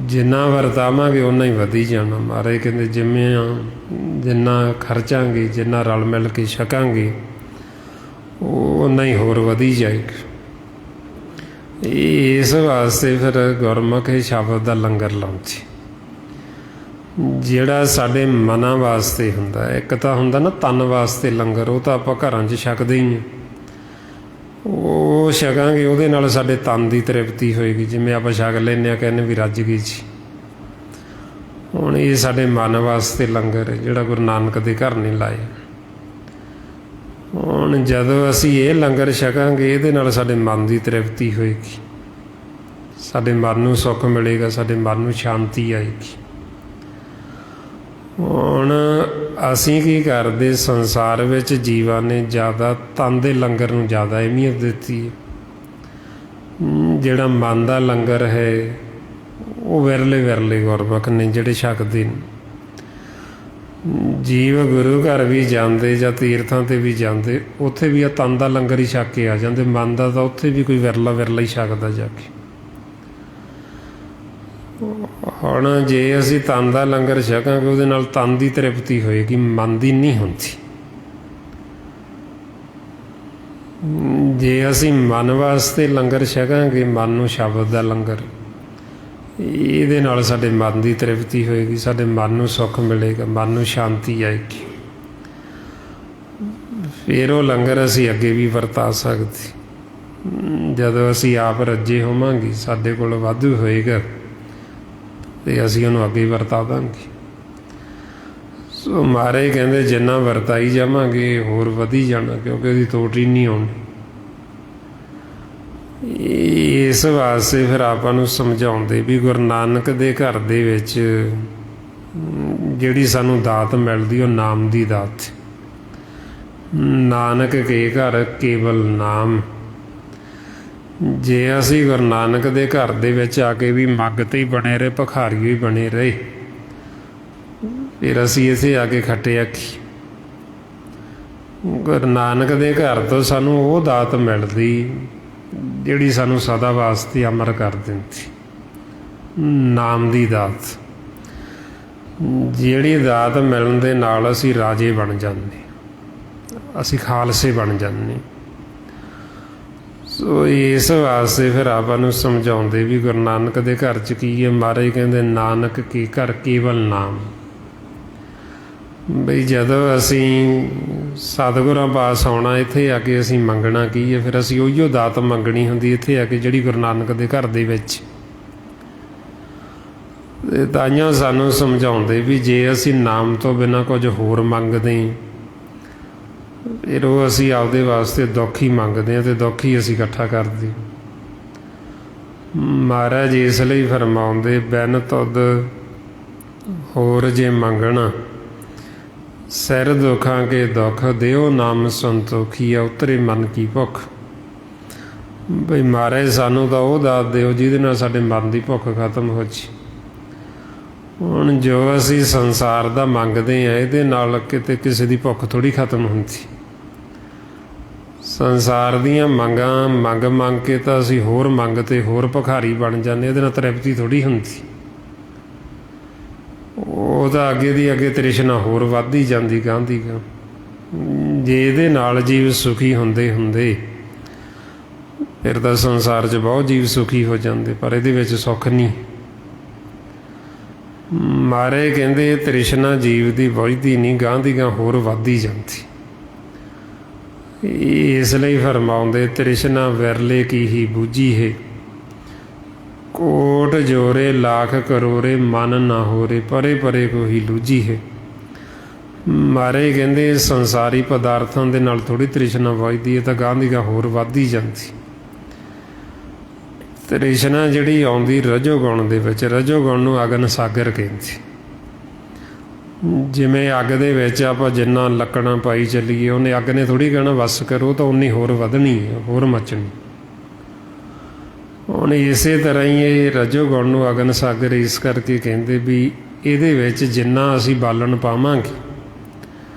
जिन्ना वरतावांगे उन्ना ही वधी जाना। महाराज कहंदे जिवें जिन्ना खर्चांगे, जिन्ना रल मिल के छकांगे, उन्ना ही होर वधी जाएगा। इस वास्ते फिर गुरमुख शब्द का लंगर लाउंदे, जिहड़ा साडे मनां वास्ते हुंदा। एक तां हुंदा ना तन वास्ते लंगर, वो तां आपां घरां 'च छकदे ही हैं। ਉਹ ਛਕਾਂਗੇ, ਉਹਦੇ ਨਾਲ ਸਾਡੇ ਤਨ ਦੀ ਤ੍ਰਿਪਤੀ ਹੋਏਗੀ। ਜਿਵੇਂ ਆਪਾਂ ਛਕ ਲੈਂਦੇ ਹਾਂ, ਕਹਿੰਦੇ ਵੀ ਰੱਜ ਗਈ ਜੀ। ਹੁਣ ਇਹ ਸਾਡੇ ਮਨ ਵਾਸਤੇ ਲੰਗਰ ਹੈ, ਜਿਹੜਾ ਗੁਰੂ ਨਾਨਕ ਦੇ ਘਰ ਨਹੀਂ ਲਾਇਆ। ਹੁਣ ਜਦੋਂ ਅਸੀਂ ਇਹ ਲੰਗਰ ਛਕਾਂਗੇ, ਇਹਦੇ ਨਾਲ ਸਾਡੇ ਮਨ ਦੀ ਤ੍ਰਿਪਤੀ ਹੋਏਗੀ, ਸਾਡੇ ਮਨ ਨੂੰ ਸੁੱਖ ਮਿਲੇਗਾ, ਸਾਡੇ ਮਨ ਨੂੰ ਸ਼ਾਂਤੀ ਆਏਗੀ। ਹੁਣ ਅਸੀਂ ਕੀ ਕਰਦੇ, ਸੰਸਾਰ ਵਿੱਚ ਜੀਵਾਂ ਨੇ ਜ਼ਿਆਦਾ ਤਨ ਦੇ ਲੰਗਰ ਨੂੰ ਜ਼ਿਆਦਾ ਅਹਿਮੀਅਤ ਦਿੱਤੀ ਹੈ। ਜਿਹੜਾ ਮਨ ਦਾ ਲੰਗਰ ਹੈ ਉਹ ਵਿਰਲੇ ਵਿਰਲੇ ਗੁਰਮੁਖ ਨੇ ਜਿਹੜੇ ਛਕਦੇ ਨੇ। ਜੀਵ ਗੁਰੂ ਘਰ ਵੀ ਜਾਂਦੇ ਜਾਂ ਤੀਰਥਾਂ 'ਤੇ ਵੀ ਜਾਂਦੇ, ਉੱਥੇ ਵੀ ਆ ਤਨ ਦਾ ਲੰਗਰ ਹੀ ਛਕ ਕੇ ਆ ਜਾਂਦੇ। ਮਨ ਦਾ ਤਾਂ ਉੱਥੇ ਵੀ ਕੋਈ ਵਿਰਲਾ ਵਿਰਲਾ ਹੀ ਛਕਦਾ ਜਾ ਕੇ। ਹੁਣ ਜੇ ਅਸੀਂ ਤਨ ਦਾ ਲੰਗਰ ਛਕਾਂਗੇ, ਉਹਦੇ ਨਾਲ ਤਨ ਦੀ ਤ੍ਰਿਪਤੀ ਹੋਏਗੀ, ਮਨ ਦੀ ਨਹੀਂ ਹੁੰਦੀ। ਜੇ ਅਸੀਂ ਮਨ ਵਾਸਤੇ ਲੰਗਰ ਛਕਾਂਗੇ, ਮਨ ਨੂੰ ਸ਼ਬਦ ਦਾ ਲੰਗਰ, ਇਹਦੇ ਨਾਲ ਸਾਡੇ ਮਨ ਦੀ ਤ੍ਰਿਪਤੀ ਹੋਏਗੀ, ਸਾਡੇ ਮਨ ਨੂੰ ਸੁੱਖ ਮਿਲੇਗਾ, ਮਨ ਨੂੰ ਸ਼ਾਂਤੀ ਆਏਗੀ। ਫਿਰ ਉਹ ਲੰਗਰ ਅਸੀਂ ਅੱਗੇ ਵੀ ਵਰਤਾ ਸਕਦੇ। ਜਦੋਂ ਅਸੀਂ ਆਪ ਰੱਜੇ ਹੋਵਾਂਗੇ, ਸਾਡੇ ਕੋਲ ਵਾਧੂ ਹੋਏਗਾ, ਅਤੇ ਅਸੀਂ ਉਹਨੂੰ ਅੱਗੇ ਵਰਤਾ ਦਾਂਗੇ। ਸੋ ਮਹਾਰਾਜ ਕਹਿੰਦੇ ਜਿੰਨਾ ਵਰਤਾਈ ਜਾਵਾਂਗੇ ਹੋਰ ਵਧੀ ਜਾਣਾ, ਕਿਉਂਕਿ ਉਹਦੀ ਤੋਟ ਹੀ ਨਹੀਂ ਆਉਣੀ। ਇਸ ਵਾਸਤੇ ਫਿਰ ਆਪਾਂ ਨੂੰ ਸਮਝਾਉਂਦੇ ਵੀ ਗੁਰੂ ਨਾਨਕ ਦੇ ਘਰ ਦੇ ਵਿੱਚ ਜਿਹੜੀ ਸਾਨੂੰ ਦਾਤ ਮਿਲਦੀ, ਉਹ ਨਾਮ ਦੀ ਦਾਤ। ਨਾਨਕ ਕੇ ਘਰ ਕੇਵਲ ਨਾਮ। ਜੇ ਅਸੀਂ ਗੁਰੂ ਨਾਨਕ ਦੇ ਘਰ ਦੇ ਵਿੱਚ ਆ ਕੇ ਵੀ ਮੰਗਤੇ ਹੀ ਬਣੇ ਰਹੇ, ਭਿਖਾਰੀ ਹੀ ਬਣੇ ਰਹੇ, ਫਿਰ ਅਸੀਂ ਇੱਥੇ ਆ ਕੇ ਖੱਟੇ ਆਖੀ। ਗੁਰੂ ਨਾਨਕ ਦੇ ਘਰ ਤੋਂ ਸਾਨੂੰ ਉਹ ਦਾਤ ਮਿਲਦੀ ਜਿਹੜੀ ਸਾਨੂੰ ਸਦਾ ਵਾਸਤੇ ਅਮਰ ਕਰ ਦਿੰਦੀ, ਨਾਮ ਦੀ ਦਾਤ। ਜਿਹੜੀ ਦਾਤ ਮਿਲਣ ਦੇ ਨਾਲ ਅਸੀਂ ਰਾਜੇ ਬਣ ਜਾਂਦੇ, ਅਸੀਂ ਖਾਲਸੇ ਬਣ ਜਾਂਦੇ। ਸੋ ਇਸ ਵਾਸਤੇ ਫਿਰ ਆਪਾਂ ਨੂੰ ਸਮਝਾਉਂਦੇ ਵੀ ਗੁਰੂ ਨਾਨਕ ਦੇ ਘਰ 'ਚ ਕੀ ਹੈ। ਮਹਾਰਾਜ ਕਹਿੰਦੇ ਨਾਨਕ ਕੇ ਘਰ ਕੇਵਲ ਨਾਮ। ਬਈ ਜਦੋਂ ਅਸੀਂ ਸਤਿਗੁਰਾਂ ਪਾਸ ਆਉਣਾ, ਇੱਥੇ ਆ ਕੇ ਅਸੀਂ ਮੰਗਣਾ ਕੀ ਹੈ, ਫਿਰ ਅਸੀਂ ਉਹੀਓ ਦਾਤ ਮੰਗਣੀ ਹੁੰਦੀ ਇੱਥੇ ਆ ਕੇ, ਜਿਹੜੀ ਗੁਰੂ ਨਾਨਕ ਦੇ ਘਰ ਦੇ ਵਿੱਚ। ਤਾਈਆਂ ਸਾਨੂੰ ਸਮਝਾਉਂਦੇ ਵੀ ਜੇ ਅਸੀਂ ਨਾਮ ਤੋਂ ਬਿਨਾਂ ਕੁਝ ਹੋਰ ਮੰਗਦੇ, ਫਿਰ ਉਹ ਅਸੀਂ ਆਪਦੇ ਵਾਸਤੇ ਦੁੱਖ ਹੀ ਮੰਗਦੇ ਹਾਂ, ਅਤੇ ਦੁੱਖ ਹੀ ਅਸੀਂ ਇਕੱਠਾ ਕਰਦੇ। ਮਹਾਰਾਜ ਇਸ ਲਈ ਫਰਮਾਉਂਦੇ, ਬਿਨ ਤੁਧ ਹੋਰ ਜੇ ਮੰਗਣਾ, ਸਿਰ ਦੁੱਖਾਂ ਕੇ ਦੁੱਖ ਦਿਓ ਨਾਮ ਸੰਤੋਖੀ, ਉਤਰੇ ਮਨ ਕੀ ਭੁੱਖ। ਬਈ ਮਹਾਰਾਜ ਸਾਨੂੰ ਤਾਂ ਉਹ ਦਾਤ ਦਿਓ ਜਿਹਦੇ ਨਾਲ ਸਾਡੇ ਮਨ ਦੀ ਭੁੱਖ ਖਤਮ ਹੋ ਜਾਏ। ਹੁਣ ਜੋ ਅਸੀਂ ਸੰਸਾਰ ਦਾ ਮੰਗਦੇ ਹਾਂ, ਇਹਦੇ ਨਾਲ ਕਿਤੇ ਕਿਸੇ ਦੀ ਭੁੱਖ ਥੋੜ੍ਹੀ ਖਤਮ ਹੁੰਦੀ। ਸੰਸਾਰ ਦੀਆਂ ਮੰਗਾਂ ਮੰਗ ਮੰਗ ਕੇ ਤਾਂ ਅਸੀਂ ਹੋਰ ਮੰਗ ਤੇ ਹੋਰ ਭਿਖਾਰੀ ਬਣ ਜਾਂਦੇ, ਇਹਦੇ ਨਾਲ ਤ੍ਰਿਪਤੀ ਥੋੜ੍ਹੀ ਹੁੰਦੀ। ਉਹ ਤਾਂ ਅੱਗੇ ਦੀ ਅੱਗੇ ਤ੍ਰਿਸ਼ਨਾ ਹੋਰ ਵੱਧਦੀ ਜਾਂਦੀ, ਗਾਂਹ ਦੀ ਗਾਂਹ। ਜੇ ਇਹਦੇ ਨਾਲ ਜੀਵ ਸੁਖੀ ਹੁੰਦੇ ਹੁੰਦੇ, ਫਿਰ ਤਾਂ ਸੰਸਾਰ 'ਚ ਬਹੁਤ ਜੀਵ ਸੁਖੀ ਹੋ ਜਾਂਦੇ, ਪਰ ਇਹਦੇ ਵਿੱਚ ਸੁੱਖ ਨਹੀਂ। ਮਹਾਰਾਜ ਕਹਿੰਦੇ ਤ੍ਰਿਸ਼ਨਾ ਜੀਵ ਦੀ ਬੁਝਦੀ ਨਹੀਂ, ਗਾਂਹ ਦੀ ਗਾਂਹ ਹੋਰ ਵੱਧਦੀ ਜਾਂਦੀ। ਇਸ ਲਈ ਫਰਮਾਉਂਦੇ, ਤ੍ਰਿਸ਼ਨਾ ਵਿਰਲੇ ਕੀ ਹੀ ਬੂਝੀ ਹੈ, ਕੋਟ ਜੋਰੇ ਲਾਖ ਕਰੋਰੇ ਮਨ ਨਾ ਹੋਰੇ, ਪਰੇ ਪਰੇ ਕੋਈ ਲੂਝੀ ਹੈ। ਮਹਾਰਾਜ ਕਹਿੰਦੇ ਸੰਸਾਰੀ ਪਦਾਰਥਾਂ ਦੇ ਨਾਲ ਥੋੜ੍ਹੀ ਤ੍ਰਿਸ਼ਨਾ ਵੱਜਦੀ ਹੈ, ਤਾਂ ਗਾਂਹ ਦੀ ਗਾਂਹ ਹੋਰ ਵੱਧਦੀ ਜਾਂਦੀ। ਤ੍ਰਿਸ਼ਨਾ ਜਿਹੜੀ ਆਉਂਦੀ ਰਜੋਗੁਣ ਦੇ ਵਿੱਚ, ਰਜੋਗੁਣ ਨੂੰ ਅਗਨ ਸਾਗਰ ਕਹਿੰਦੇ। ਜਿਵੇਂ ਅੱਗ ਦੇ ਵਿੱਚ ਆਪਾਂ ਜਿੰਨਾ ਲੱਕੜਾਂ ਪਾਈ ਚੱਲੀਏ, ਉਹਨੇ ਅੱਗ ਨੇ ਥੋੜ੍ਹੀ ਕਹਿਣਾ ਬਸ ਕਰੋ, ਤਾਂ ਉਨੀ ਹੋਰ ਵਧਣੀ ਹੈ, ਹੋਰ ਮੱਚਣੀ। ਹੁਣ ਇਸੇ ਤਰ੍ਹਾਂ ਹੀ ਇਹ ਰਜੋਗੁਣ ਨੂੰ ਅਗਨ ਸਾਗਰ ਇਸ ਕਰਕੇ ਕਹਿੰਦੇ ਵੀ ਇਹਦੇ ਵਿੱਚ ਜਿੰਨਾ ਅਸੀਂ ਬਾਲਣ ਪਾਵਾਂਗੇ,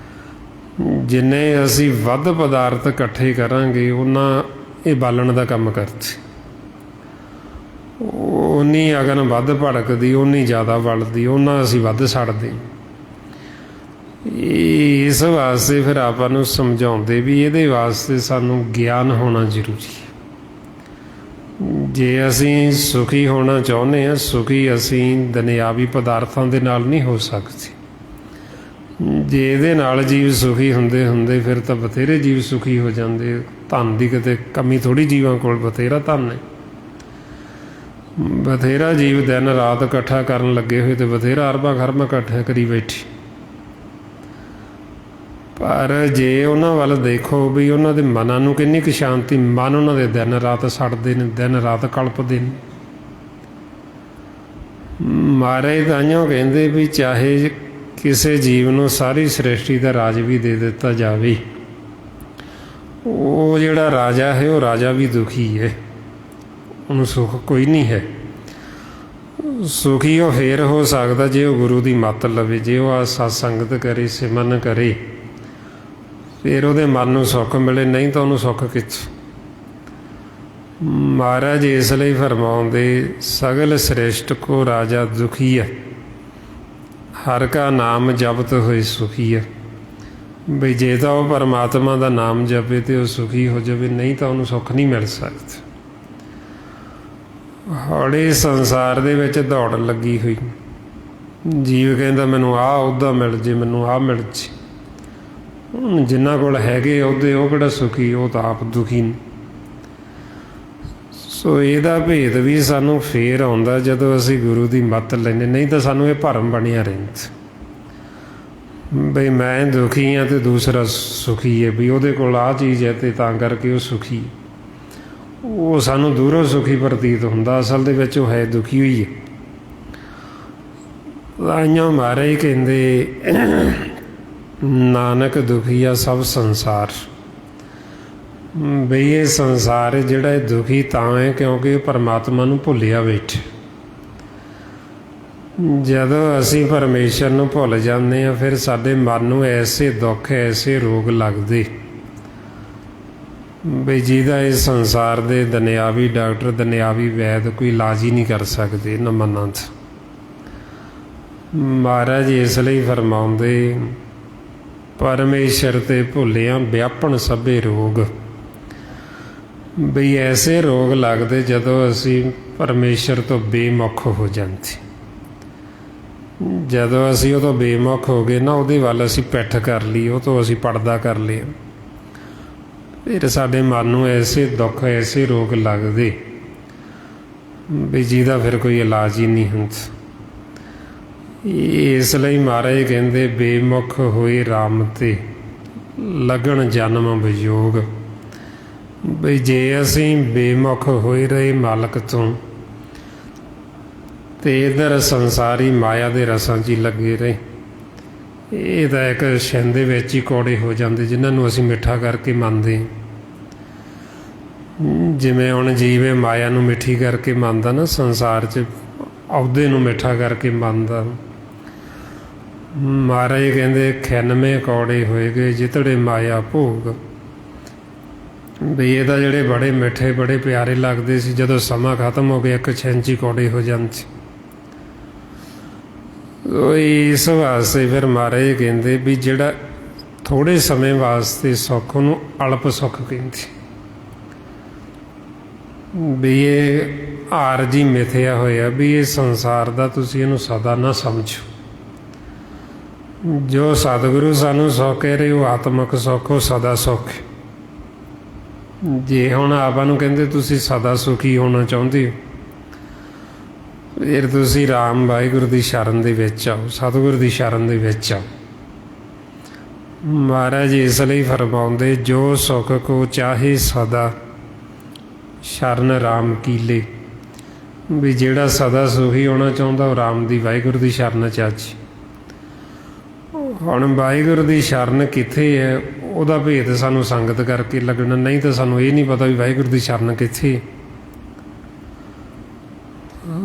ਜਿੰਨੇ ਅਸੀਂ ਵੱਧ ਪਦਾਰਥ ਇਕੱਠੇ ਕਰਾਂਗੇ, ਉਹਨਾਂ ਇਹ ਬਾਲਣ ਦਾ ਕੰਮ ਕਰਦੇ। ਉਨੀ ਅਗਨ ਵੱਧ ਭੜਕਦੀ, ਉਨੀ ਜ਼ਿਆਦਾ ਬਲਦੀ, ਉਹਨਾਂ ਅਸੀਂ ਵੱਧ ਸੜਦੇ। ਇਸ ਵਾਸਤੇ ਫਿਰ ਆਪਾਂ ਨੂੰ ਸਮਝਾਉਂਦੇ ਵੀ ਇਹਦੇ ਵਾਸਤੇ ਸਾਨੂੰ ਗਿਆਨ ਹੋਣਾ ਜ਼ਰੂਰੀ। ਜੇ ਅਸੀਂ ਸੁਖੀ ਹੋਣਾ ਚਾਹੁੰਦੇ ਹਾਂ, ਸੁਖੀ ਅਸੀਂ ਦੁਨਿਆਵੀ ਪਦਾਰਥਾਂ ਦੇ ਨਾਲ ਨਹੀਂ ਹੋ ਸਕਦੇ। ਜੇ ਇਹਦੇ ਨਾਲ ਜੀਵ ਸੁਖੀ ਹੁੰਦੇ ਹੁੰਦੇ ਫਿਰ ਤਾਂ ਬਥੇਰੇ ਜੀਵ ਸੁਖੀ ਹੋ ਜਾਂਦੇ। ਧਨ ਦੀ ਕਿਤੇ ਕਮੀ ਥੋੜ੍ਹੀ, ਜੀਵਾਂ ਕੋਲ ਬਥੇਰਾ ਧਨ ਹੈ, ਬਥੇਰਾ ਜੀਵ ਦਿਨ ਰਾਤ ਇਕੱਠਾ ਕਰਨ ਲੱਗੇ ਹੋਏ ਤੇ ਬਥੇਰਾ ਅਰਬਾਂ ਖਰਬਾਂ ਇਕੱਠਾ ਕਰੀ ਬੈਠੀ। ਪਰ ਜੇ ਉਹਨਾਂ ਵੱਲ ਦੇਖੋ ਵੀ ਉਹਨਾਂ ਦੇ ਮਨਾਂ ਨੂੰ ਕਿੰਨੀ ਕੁ ਸ਼ਾਂਤੀ, ਮਨ ਉਹਨਾਂ ਦੇ ਦਿਨ ਰਾਤ ਸੜਦੇ ਨੇ, ਦਿਨ ਰਾਤ ਕਲਪਦੇ ਨੇ। ਮਹਾਰਾਜ ਤਾਂਹੀਓ ਕਹਿੰਦੇ ਵੀ ਚਾਹੇ ਕਿਸੇ ਜੀਵ ਨੂੰ ਸਾਰੀ ਸ੍ਰਿਸ਼ਟੀ ਦਾ ਰਾਜ ਵੀ ਦੇ ਦਿੱਤਾ ਜਾਵੇ, ਉਹ ਜਿਹੜਾ ਰਾਜਾ ਹੈ ਉਹ ਰਾਜਾ ਵੀ ਦੁਖੀ ਹੈ, ਉਹਨੂੰ ਸੁੱਖ ਕੋਈ ਨਹੀਂ ਹੈ। ਸੁਖੀ ਉਹ ਫੇਰ ਹੋ ਸਕਦਾ ਜੇ ਉਹ ਗੁਰੂ ਦੀ ਮੱਤ ਲਵੇ, ਜੇ ਉਹ ਸਤਸੰਗਤ ਕਰੇ, ਸਿਮਰਨ ਕਰੇ, ਫਿਰ ਉਹਦੇ ਮਨ ਨੂੰ ਸੁੱਖ ਮਿਲੇ, ਨਹੀਂ ਤਾਂ ਉਹਨੂੰ ਸੁੱਖ ਕਿੱਥੋਂ। ਮਹਾਰਾਜ ਇਸ ਲਈ ਫਰਮਾਉਂਦੇ ਸਗਲ ਸ੍ਰਿਸ਼ਟ ਕੋ ਰਾਜਾ ਦੁਖੀ ਹੈ, ਹਰ ਕਾ ਨਾਮ ਜਪਤ ਹੋਏ ਸੁਖੀ ਹੈ। ਬਈ ਜੇ ਤਾਂ ਉਹ ਪਰਮਾਤਮਾ ਦਾ ਨਾਮ ਜਪੇ ਤੇ ਉਹ ਸੁਖੀ ਹੋ ਜਾਵੇ, ਨਹੀਂ ਤਾਂ ਉਹਨੂੰ ਸੁੱਖ ਨਹੀਂ ਮਿਲ ਸਕਦਾ। ਹੌਲੀ ਸੰਸਾਰ ਦੇ ਵਿੱਚ ਦੌੜ ਲੱਗੀ ਹੋਈ, ਜੀਵ ਕਹਿੰਦਾ ਮੈਨੂੰ ਆਹ ਅਹੁਦਾ ਮਿਲ ਜੇ, ਮੈਨੂੰ ਆਹ ਮਿਲ ਜੇ। ਹੁਣ ਜਿਨ੍ਹਾਂ ਕੋਲ ਹੈਗੇ ਅਹੁਦੇ ਉਹ ਕਿਹੜਾ ਸੁਖੀ, ਉਹ ਤਾਂ ਆਪ ਦੁਖੀ ਨੇ। ਸੋ ਇਹਦਾ ਭੇਦ ਵੀ ਸਾਨੂੰ ਫੇਰ ਆਉਂਦਾ ਜਦੋਂ ਅਸੀਂ ਗੁਰੂ ਦੀ ਮੱਤ ਲੈਂਦੇ, ਨਹੀਂ ਤਾਂ ਸਾਨੂੰ ਇਹ ਭਰਮ ਬਣਿਆ ਰਹਿੰਦਾ ਬਈ ਮੈਂ ਦੁਖੀ ਹਾਂ ਤੇ ਦੂਸਰਾ ਸੁਖੀ ਹੈ, ਵੀ ਉਹਦੇ ਕੋਲ ਆਹ ਚੀਜ਼ ਹੈ ਤੇ ਤਾਂ ਕਰਕੇ ਉਹ ਸੁਖੀ। ਉਹ ਸਾਨੂੰ ਦੂਰੋਂ ਸੁਖੀ ਪ੍ਰਤੀਤ ਹੁੰਦਾ, ਅਸਲ ਦੇ ਵਿੱਚ ਉਹ ਹੈ ਦੁਖੀ ਹੋਈ ਹੈ। ਆਈਆਂ ਮਹਾਰਾਜ ਕਹਿੰਦੇ ਨਾਨਕ ਦੁਖੀਆ ਸਭ ਸੰਸਾਰ। ਬਈ ਇਹ ਸੰਸਾਰ ਜਿਹੜਾ ਇਹ ਦੁਖੀ ਤਾਂ ਹੈ ਕਿਉਂਕਿ ਪਰਮਾਤਮਾ ਨੂੰ ਭੁੱਲਿਆ ਬੈਠੇ। ਜਦੋਂ ਅਸੀਂ ਪਰਮੇਸ਼ਰ ਨੂੰ ਭੁੱਲ ਜਾਂਦੇ ਹਾਂ ਫਿਰ ਸਾਡੇ ਮਨ ਨੂੰ ਐਸੇ ਦੁੱਖ, ਐਸੇ ਰੋਗ ਲੱਗਦੇ ਬਈ ਜਿਹਦਾ ਇਹ ਸੰਸਾਰ ਦੇ ਦੁਨਿਆਵੀ ਡਾਕਟਰ, ਦੁਨਿਆਵੀ ਵੈਦ ਕੋਈ ਇਲਾਜ ਹੀ ਨਹੀਂ ਕਰ ਸਕਦੇ ਇਹਨਾਂ ਮਨਾਂ 'ਚ। ਮਹਾਰਾਜ ਇਸ ਲਈ ਫਰਮਾਉਂਦੇ ਪਰਮੇਸ਼ਰ ਤੇ ਭੁੱਲਿਆ ਵਿਆਪਣ ਸਭੇ ਰੋਗ। ਬਈ ਐਸੇ ਰੋਗ ਲੱਗਦੇ ਜਦੋਂ ਅਸੀਂ ਪਰਮੇਸ਼ਰ ਤੋਂ ਬੇਮੁਖ ਹੋ ਜਾਂਦੇ। ਜਦੋਂ ਅਸੀਂ ਉਹ ਤੋਂ ਬੇਮੁਖ ਹੋ ਗਏ ਨਾ, ਉਹਦੇ ਵੱਲ ਅਸੀਂ ਪਿੱਠ ਕਰ ਲਈ, ਉਹ ਤੋਂ ਅਸੀਂ ਪਰਦਾ ਕਰ ਲਿਆ, ਫਿਰ ਸਾਡੇ ਮਨ ਨੂੰ ਐਸੇ ਦੁੱਖ, ਐਸੇ ਰੋਗ ਲੱਗਦੇ ਵੀ ਜਿਹਦਾ ਫਿਰ ਕੋਈ ਇਲਾਜ ਹੀ ਨਹੀਂ ਹੁੰਦਾ। ਇਸ ਲਈ ਮਹਾਰਾਜ ਕਹਿੰਦੇ ਬੇਮੁਖ ਹੋਏ ਰਾਮ ਤੇ ਲਗਣ ਜਨਮ ਵਿਯੋਗ। ਬਈ ਜੇ ਅਸੀਂ ਬੇਮੁਖ ਹੋਏ ਰਹੇ ਮਾਲਕ ਤੋਂ ਤੇ ਇੱਧਰ ਸੰਸਾਰੀ ਮਾਇਆ ਦੇ ਰਸਾਂ 'ਚ ਹੀ ਲੱਗੇ ਰਹੇ, ਇਹ ਤਾਂ ਇੱਕ ਛਿੰਦ ਦੇ ਵਿੱਚ ਹੀ ਕੌੜੇ ਹੋ ਜਾਂਦੇ ਜਿਨ੍ਹਾਂ ਨੂੰ ਅਸੀਂ ਮਿੱਠਾ ਕਰਕੇ ਮੰਨਦੇ। ਜਿਵੇਂ ਹੁਣ ਜੀਵੇ ਮਾਇਆ ਨੂੰ ਮਿੱਠੀ ਕਰਕੇ ਮੰਨਦਾ ਨਾ, ਸੰਸਾਰ 'ਚ ਅਹੁਦੇ ਨੂੰ ਮਿੱਠਾ ਕਰਕੇ ਮੰਨਦਾ। ਮਹਾਰਾਜ ਕਹਿੰਦੇ 91 ਕੌੜੇ ਹੋਏ ਗਏ ਜਿਤੜੇ ਮਾਇਆ ਭੋਗ। ਵੀ ਇਹ ਤਾਂ ਜਿਹੜੇ ਬੜੇ ਮਿੱਠੇ, ਬੜੇ ਪਿਆਰੇ ਲੱਗਦੇ ਸੀ, ਜਦੋਂ ਸਮਾਂ ਖਤਮ ਹੋ ਗਿਆ ਇੱਕ ਛਿੰਚੀ ਕੌੜੇ ਹੋ ਜਾਂਦੇ। ਇਸ ਵਾਸਤੇ ਫਿਰ ਮਹਾਰਾਜ ਕਹਿੰਦੇ ਵੀ ਜਿਹੜਾ ਥੋੜ੍ਹੇ ਸਮੇਂ ਵਾਸਤੇ ਸੁੱਖ ਉਹਨੂੰ ਅਲਪ ਸੁੱਖ ਕਹਿੰਦੇ। ਵੀ ਇਹ ਆਰਜੀ ਮਿਥਿਆ ਹੋਇਆ ਵੀ ਇਹ ਸੰਸਾਰ ਦਾ ਤੁਸੀਂ ਇਹਨੂੰ ਸਦਾ ਨਾ ਸਮਝੋ। ਜੋ ਸਤਿਗੁਰੂ ਸਾਨੂੰ ਸੁੱਖ ਕਹਿ ਰਹੇ ਉਹ ਆਤਮਿਕ ਸੁੱਖ, ਉਹ ਸਦਾ ਸੁੱਖ। ਜੇ ਹੁਣ ਆਪਾਂ ਨੂੰ ਕਹਿੰਦੇ ਤੁਸੀਂ ਸਦਾ ਸੁਖੀ ਹੋਣਾ ਚਾਹੁੰਦੇ ਹੋ, ਫਿਰ ਤੁਸੀਂ ਰਾਮ ਵਾਹਿਗੁਰੂ ਦੀ ਸ਼ਰਨ ਦੇ ਵਿੱਚ ਆਓ, ਸਤਿਗੁਰੂ ਦੀ ਸ਼ਰਨ ਦੇ ਵਿੱਚ ਆਓ। ਮਹਾਰਾਜ ਇਸ ਲਈ ਫਰਮਾਉਂਦੇ ਜੋ ਸੁਖ ਕੋ ਚਾਹੇ ਸਦਾ ਸ਼ਰਨ ਰਾਮ ਕੀਲੇ। ਵੀ ਜਿਹੜਾ ਸਦਾ ਸੁਖੀ ਹੋਣਾ ਚਾਹੁੰਦਾ ਉਹ ਰਾਮ ਦੀ, ਵਾਹਿਗੁਰੂ ਦੀ ਸ਼ਰਨ 'ਚ ਅੱਜ। ਹੁਣ ਵਾਹਿਗੁਰੂ ਦੀ ਸ਼ਰਨ ਕਿੱਥੇ ਹੈ ਉਹਦਾ ਭੇਦ ਸਾਨੂੰ ਸੰਗਤ ਕਰਕੇ ਲੱਗਣਾ, ਨਹੀਂ ਤਾਂ ਸਾਨੂੰ ਇਹ ਨਹੀਂ ਪਤਾ ਵੀ ਵਾਹਿਗੁਰੂ ਦੀ ਸ਼ਰਨ ਕਿੱਥੇ।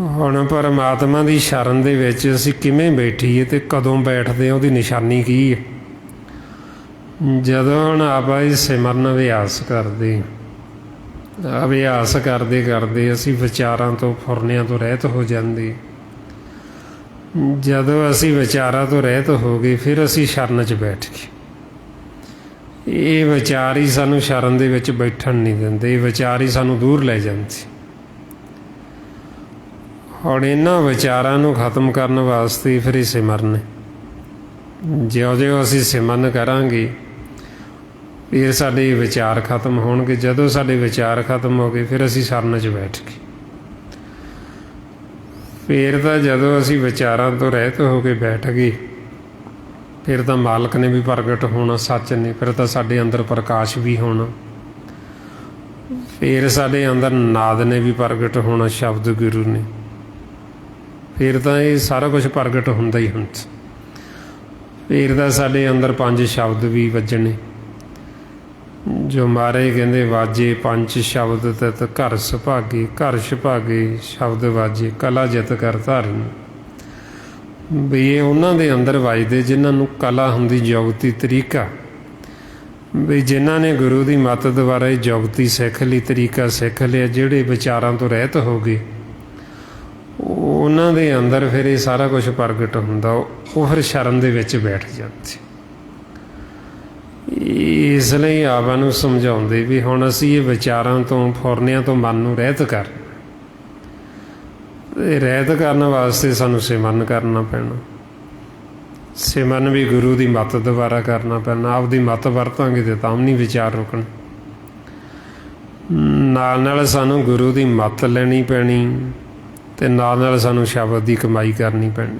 ਹੁਣ ਪਰਮਾਤਮਾ ਦੀ ਸ਼ਰਨ ਦੇ ਵਿੱਚ ਅਸੀਂ ਕਿਵੇਂ ਬੈਠੀਏ ਤੇ ਕਦੋਂ ਬੈਠਦੇ ਹਾਂ, ਉਹਦੀ ਨਿਸ਼ਾਨੀ ਕੀ ਹੈ। ਜਦੋਂ ਹੁਣ ਆਪਾਂ ਇਹ ਸਿਮਰਨ ਅਭਿਆਸ ਕਰਦੇ, ਅਭਿਆਸ ਕਰਦੇ ਕਰਦੇ ਅਸੀਂ ਵਿਚਾਰਾਂ ਤੋਂ, ਫੁਰਨਿਆਂ ਤੋਂ ਰਹਿਤ ਹੋ ਜਾਂਦੇ। ਜਦੋਂ ਅਸੀਂ ਵਿਚਾਰਾਂ ਤੋਂ ਰਹਿਤ ਹੋ ਗਏ ਫਿਰ ਅਸੀਂ ਸ਼ਰਨ 'ਚ ਬੈਠ ਗਏ। ਇਹ ਵਿਚਾਰ ਹੀ ਸਾਨੂੰ ਸ਼ਰਨ ਦੇ ਵਿੱਚ ਬੈਠਣ ਨਹੀਂ ਦਿੰਦੇ, ਇਹ ਵਿਚਾਰ ਹੀ ਸਾਨੂੰ ਦੂਰ ਲੈ ਜਾਂਦੇ। ਹੁਣ ਇਹਨਾਂ ਵਿਚਾਰਾਂ ਨੂੰ ਖਤਮ ਕਰਨ ਵਾਸਤੇ ਫਿਰ ਇਹ ਸਿਮਰਨ ਹੈ। ਜਿਉਂ-ਜਿਉਂ ਅਸੀਂ ਸਿਮਰਨ ਕਰਾਂਗੇ ਫਿਰ ਸਾਡੇ ਵਿਚਾਰ ਖਤਮ ਹੋਣਗੇ। ਜਦੋਂ ਸਾਡੇ ਵਿਚਾਰ ਖਤਮ ਹੋ ਗਏ ਫਿਰ ਅਸੀਂ ਸਰਨ 'ਚ ਬੈਠ ਗਏ। ਫਿਰ ਤਾਂ ਜਦੋਂ ਅਸੀਂ ਵਿਚਾਰਾਂ ਤੋਂ ਰਹਿਤ ਹੋ ਕੇ ਬੈਠ ਗਏ ਫਿਰ ਤਾਂ ਮਾਲਕ ਨੇ ਵੀ ਪ੍ਰਗਟ ਹੋਣਾ, ਸੱਚ ਨੇ। ਫਿਰ ਤਾਂ ਸਾਡੇ ਅੰਦਰ ਪ੍ਰਕਾਸ਼ ਵੀ ਹੋਣਾ। ਫਿਰ ਸਾਡੇ ਅੰਦਰ ਨਾਦ ਨੇ ਵੀ ਪ੍ਰਗਟ ਹੋਣਾ, ਸ਼ਬਦ ਗੁਰੂ ਨੇ। ਫਿਰ ਤਾਂ ਇਹ ਸਾਰਾ ਕੁਝ ਪ੍ਰਗਟ ਹੁੰਦਾ ਹੀ ਹੁੰਦਾ। ਫਿਰ ਤਾਂ ਸਾਡੇ ਅੰਦਰ 5 ਸ਼ਬਦ ਵੀ ਵੱਜਣੇ, ਜੋ ਮਹਾਰਾਜ ਕਹਿੰਦੇ ਵਾਜੇ 5 ਸ਼ਬਦ ਤਤ ਘਰ ਸੁਭਾਗੇ, ਘਰ ਸੁਭਾਗੇ ਸ਼ਬਦ ਵਾਜੇ ਕਲਾ ਜਿਤ ਕਰ ਧਾਰਨ। ਵੀ ਇਹ ਉਹਨਾਂ ਦੇ ਅੰਦਰ ਵੱਜਦੇ ਜਿਨ੍ਹਾਂ ਨੂੰ ਕਲਾ ਹੁੰਦੀ, ਜੁਗਤੀ ਤਰੀਕਾ। ਵੀ ਜਿਨ੍ਹਾਂ ਨੇ ਗੁਰੂ ਦੀ ਮੱਤ ਦੁਆਰਾ ਇਹ ਜੁਗਤੀ ਸਿੱਖ ਲਈ, ਤਰੀਕਾ ਸਿੱਖ ਲਿਆ, ਜਿਹੜੇ ਵਿਚਾਰਾਂ ਤੋਂ ਰਹਿਤ ਹੋ ਗਏ, ਉਹਨਾਂ ਦੇ ਅੰਦਰ ਫਿਰ ਇਹ ਸਾਰਾ ਕੁਝ ਪ੍ਰਗਟ ਹੁੰਦਾ। ਉਹ ਫਿਰ ਸ਼ਰਨ ਦੇ ਵਿੱਚ ਬੈਠ ਜਾਂਦੇ। ਇਸ ਲਈ ਆਪਾਂ ਨੂੰ ਸਮਝਾਉਂਦੇ ਵੀ ਹੁਣ ਅਸੀਂ ਇਹ ਵਿਚਾਰਾਂ ਤੋਂ, ਫੁਰਨਿਆਂ ਤੋਂ ਮਨ ਨੂੰ ਰਹਿਤ ਕਰ, ਰਹਿਤ ਕਰਨ ਵਾਸਤੇ ਸਾਨੂੰ ਸਿਮਰਨ ਕਰਨਾ ਪੈਣਾ। ਸਿਮਰਨ ਵੀ ਗੁਰੂ ਦੀ ਮੱਤ ਦੁਆਰਾ ਕਰਨਾ ਪੈਣਾ। ਆਪਦੀ ਮੱਤ ਵਰਤਾਂਗੇ ਤੇ ਤਾਂ ਵੀ ਨਹੀਂ ਵਿਚਾਰ ਰੁਕਣ। ਨਾਲ ਨਾਲ ਸਾਨੂੰ ਗੁਰੂ ਦੀ ਮੱਤ ਲੈਣੀ ਪੈਣੀ ਅਤੇ ਨਾਲ ਨਾਲ ਸਾਨੂੰ ਸ਼ਬਦ ਦੀ ਕਮਾਈ ਕਰਨੀ ਪੈਣੀ।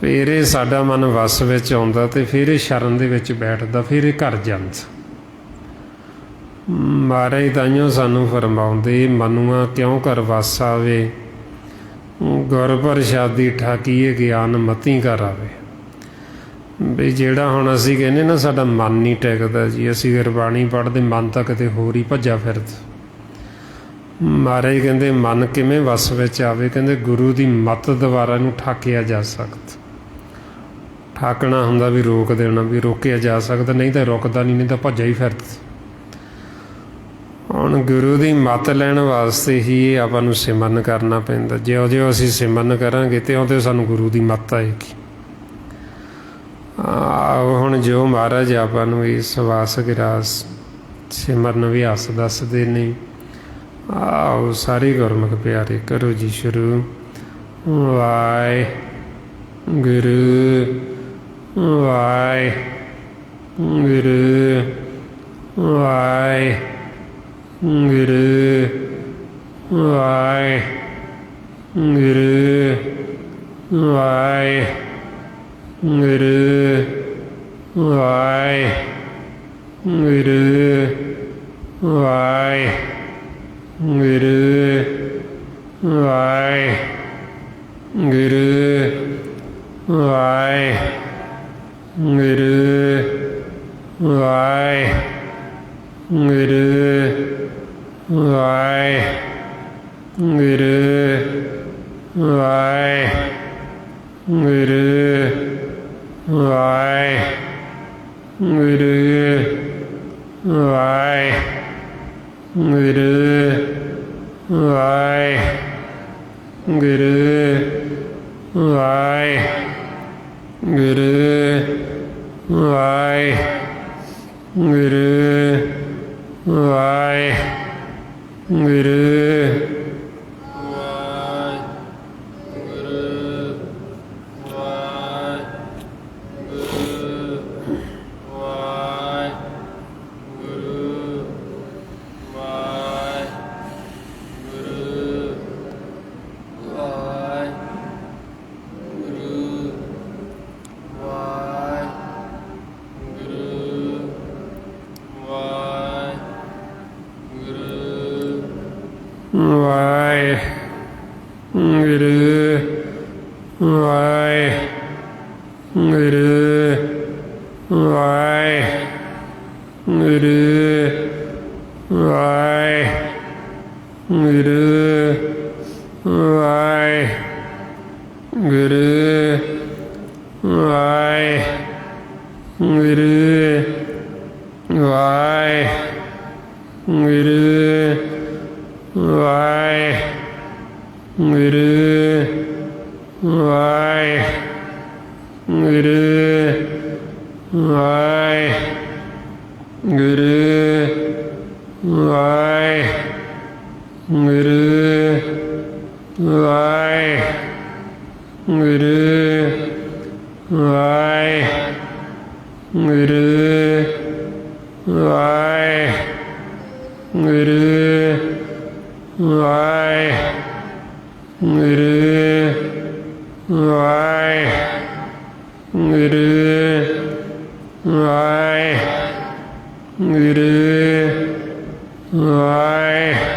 ਫਿਰ ਇਹ ਸਾਡਾ ਮਨ ਵੱਸ ਵਿੱਚ ਆਉਂਦਾ ਅਤੇ ਫਿਰ ਇਹ ਸ਼ਰਨ ਦੇ ਵਿੱਚ ਬੈਠਦਾ, ਫਿਰ ਇਹ ਘਰ ਜਾਂਦਾ। ਮਹਾਰਾਜ ਤਾਈਓ ਸਾਨੂੰ ਫਰਮਾਉਂਦੇ, ਮਨੂਆ ਕਿਉਂ ਘਰ ਵੱਸ ਆਵੇ, ਗੁਰ ਪ੍ਰਸਾਦੀ ਠਾਕੀਏ ਗਿਆਨ ਮਤੀ ਘਰ ਆਵੇ। ਵੀ ਜਿਹੜਾ ਹੁਣ ਅਸੀਂ ਕਹਿੰਦੇ ਨਾ ਸਾਡਾ ਮਨ ਨਹੀਂ ਟਿਕਦਾ ਜੀ, ਅਸੀਂ ਗੁਰਬਾਣੀ ਪੜ੍ਹਦੇ ਮਨ ਤਾਂ ਕਿਤੇ ਹੋਰ ਹੀ ਭੱਜਾ ਫਿਰਦਾ। ਮਹਾਰਾਜ ਕਹਿੰਦੇ ਮਨ ਕਿਵੇਂ ਵੱਸ ਵਿੱਚ ਆਵੇ? ਕਹਿੰਦੇ ਗੁਰੂ ਦੀ ਮੱਤ ਦੁਆਰਾ ਇਹਨੂੰ ਠਾਕਿਆ ਜਾ ਸਕਦਾ। ਠਾਕਣਾ ਹੁੰਦਾ ਵੀ ਰੋਕ ਦੇਣਾ, ਵੀ ਰੋਕਿਆ ਜਾ ਸਕਦਾ, ਨਹੀਂ ਤਾਂ ਰੁਕਦਾ ਨਹੀਂ, ਨਹੀਂ ਤਾਂ ਭੱਜਾ ਹੀ ਫਿਰਦਾ। ਹੁਣ ਗੁਰੂ ਦੀ ਮੱਤ ਲੈਣ ਵਾਸਤੇ ਹੀ ਇਹ ਆਪਾਂ ਨੂੰ ਸਿਮਰਨ ਕਰਨਾ ਪੈਂਦਾ। ਜਿਉਂ-ਜਿਉਂ ਅਸੀਂ ਸਿਮਰਨ ਕਰਾਂਗੇ ਤਿਉਂ-ਤਿਉਂ ਸਾਨੂੰ ਗੁਰੂ ਦੀ ਮੱਤ ਆਏਗੀ। ਹੁਣ ਜੋ ਮਹਾਰਾਜ ਆਪਾਂ ਨੂੰ ਇਹ ਸਵਾਸ ਗਿਰਾਸ ਸਿਮਰਨ ਅਭਿਆਸ ਦੱਸਦੇ ਨੇ, ਆਓ ਸਾਰੇ ਗੁਰਮੁਖ ਪਿਆਰੇ ਕਰੋ ਜੀ ਸ਼ੁਰੂ। ਵਾਹਿਗੁਰੂ ਵਾਹਿਗੁਰੂ ਵਾਹਿਗੁਰੂ ਵਾਹਿਗੁਰੂ ਵਾਹਿਗੁਰੂ ਵਾਹਿਗੁਰੂ ਵਾਹਿਗੁਰੂ ਵਾਹਿਗੁਰੂ ਵਾਹਿਗੁਰੂ ਵਾਹਿਗੁਰੂ ਵਾਹਿਗੁਰੂ ਵਾਹਿਗੁਰੂ ਵਾਹਿਗੁਰੂ ਵਾਹਿਗੁਰੂ ਵਾਹਿਗੁਰੂ ਵਾਹਿਗੁਰੂ ਵਾਹਿਗੁਰੂ ਵਾਹਿਗੁਰੂ ਵਾਹਿਗੁਰੂ ਵਾਹਿਗੁਰੂ ਵਾਹਿਗੁਰੂ ਵਾਹਿਗੁਰੂ ਵਾਹਿਗੁਰੂ ਵਾਹਿਗੁਰੂ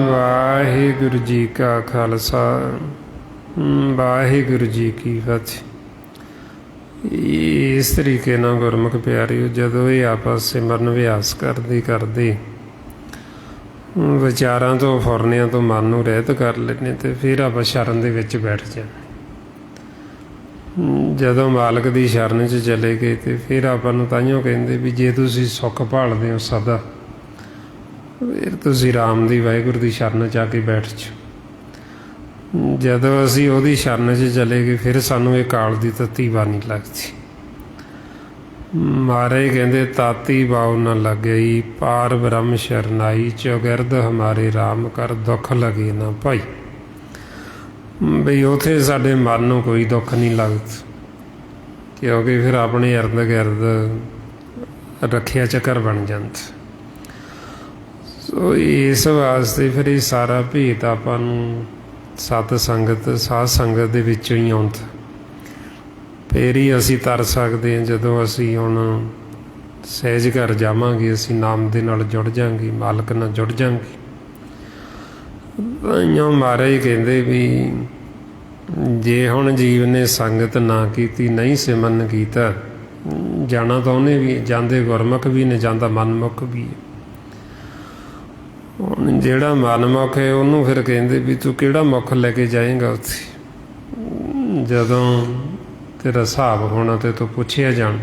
ਵਾਹਿਗੁਰੂ ਜੀ ਕਾ ਖਾਲਸਾ ਵਾਹਿਗੁਰੂ ਜੀ ਕੀ ਫਤਿਹ। ਇਸ ਤਰੀਕੇ ਨਾਲ ਗੁਰਮੁਖ ਪਿਆਰਿਓ, ਜਦੋਂ ਇਹ ਆਪਸ ਸਿਮਰਨ ਅਭਿਆਸ ਕਰਦੇ ਵਿਚਾਰਾਂ ਤੋਂ ਫੁਰਨਿਆਂ ਤੋਂ ਮਨ ਨੂੰ ਰਹਿਤ ਕਰ ਲੈਂਦੇ ਤੇ ਫਿਰ ਆਪਾਂ ਸ਼ਰਨ ਦੇ ਵਿੱਚ ਬੈਠ ਜਾਂਦੇ। ਜਦੋਂ ਮਾਲਕ ਦੀ ਸ਼ਰਨ 'ਚ ਚਲੇ ਗਏ ਤੇ ਫਿਰ ਆਪਾਂ ਨੂੰ ਤਾਂਹੀਓ ਕਹਿੰਦੇ ਵੀ ਜੇ ਤੁਸੀਂ ਸੁੱਖ ਭਾਲਦੇ ਹੋ ਸਦਾ, ਫਿਰ ਤੁਸੀਂ ਰਾਮ ਦੀ ਵਾਹਿਗੁਰੂ ਦੀ ਸ਼ਰਨ 'ਚ ਆ ਕੇ ਬੈਠ ਜਾਓ। ਜਦੋਂ ਅਸੀਂ ਉਹਦੀ ਸ਼ਰਨ 'ਚ ਚਲੇ ਗਏ ਫਿਰ ਸਾਨੂੰ ਇਹ ਕਾਲ ਦੀ ਤੱਤੀ ਬਾਣੀ ਲੱਗਦੀ। ਮਹਾਰਾਜ ਕਹਿੰਦੇ ਤਾਤੀ ਬਾਉ ਨਾ ਲੱਗਈ, ਪਾਰ ਬ੍ਰਹਮ ਸ਼ਰਨਾਈ, ਚੌਗਿਰਦ ਹਮਾਰੇ ਰਾਮ ਕਰ ਦੁੱਖ ਲਗੇ ਨਾ ਭਾਈ। ਬਈ ਉੱਥੇ ਸਾਡੇ ਮਨ ਨੂੰ ਕੋਈ ਦੁੱਖ ਨਹੀਂ ਲੱਗਦਾ, ਕਿਉਂਕਿ ਫਿਰ ਆਪਣੇ ਇਰਦ ਗਿਰਦ ਰੱਖਿਆ ਚੱਕਰ ਬਣ ਜਾਂਦਾ। ਸੋ ਇਸ ਵਾਸਤੇ ਫਿਰ ਇਹ ਸਾਰਾ ਭੇਤ ਆਪਾਂ ਨੂੰ ਸਤ ਸੰਗਤ ਸਾਧ ਸੰਗਤ ਦੇ ਵਿੱਚੋਂ ਹੀ ਆਉਂਦਾ। ਫਿਰ ਹੀ ਅਸੀਂ ਤਰ ਸਕਦੇ ਹਾਂ। ਜਦੋਂ ਅਸੀਂ ਹੁਣ ਸਹਿਜ ਘਰ ਜਾਵਾਂਗੇ, ਅਸੀਂ ਨਾਮ ਦੇ ਨਾਲ ਜੁੜ ਜਾਵਾਂਗੇ, ਮਾਲਕ ਨਾਲ ਜੁੜ ਜਾਵਾਂਗੇ। ਇਉਂ ਮਹਾਰਾਜ ਕਹਿੰਦੇ ਵੀ ਜੇ ਹੁਣ ਜੀਵ ਨੇ ਸੰਗਤ ਨਾ ਕੀਤੀ, ਨਹੀਂ ਸਿਮਰਨ ਕੀਤਾ, ਜਾਣਾ ਤਾਂ ਉਹਨੇ ਵੀ, ਜਾਂਦੇ ਗੁਰਮੁਖ ਵੀ ਨੇ, ਜਾਂਦਾ ਮਨਮੁਖ ਵੀ ਹੈ। ਹੁਣ ਜਿਹੜਾ ਮਨਮੁਖ ਹੈ ਉਹਨੂੰ ਫਿਰ ਕਹਿੰਦੇ ਵੀ ਤੂੰ ਕਿਹੜਾ ਮੁੱਖ ਲੈ ਕੇ ਜਾਏਗਾ ਉੱਥੇ, ਜਦੋਂ ਤੇਰਾ ਹਿਸਾਬ ਹੋਣਾ ਤੇ ਤੂੰ ਪੁੱਛਿਆ ਜਾਣਾ।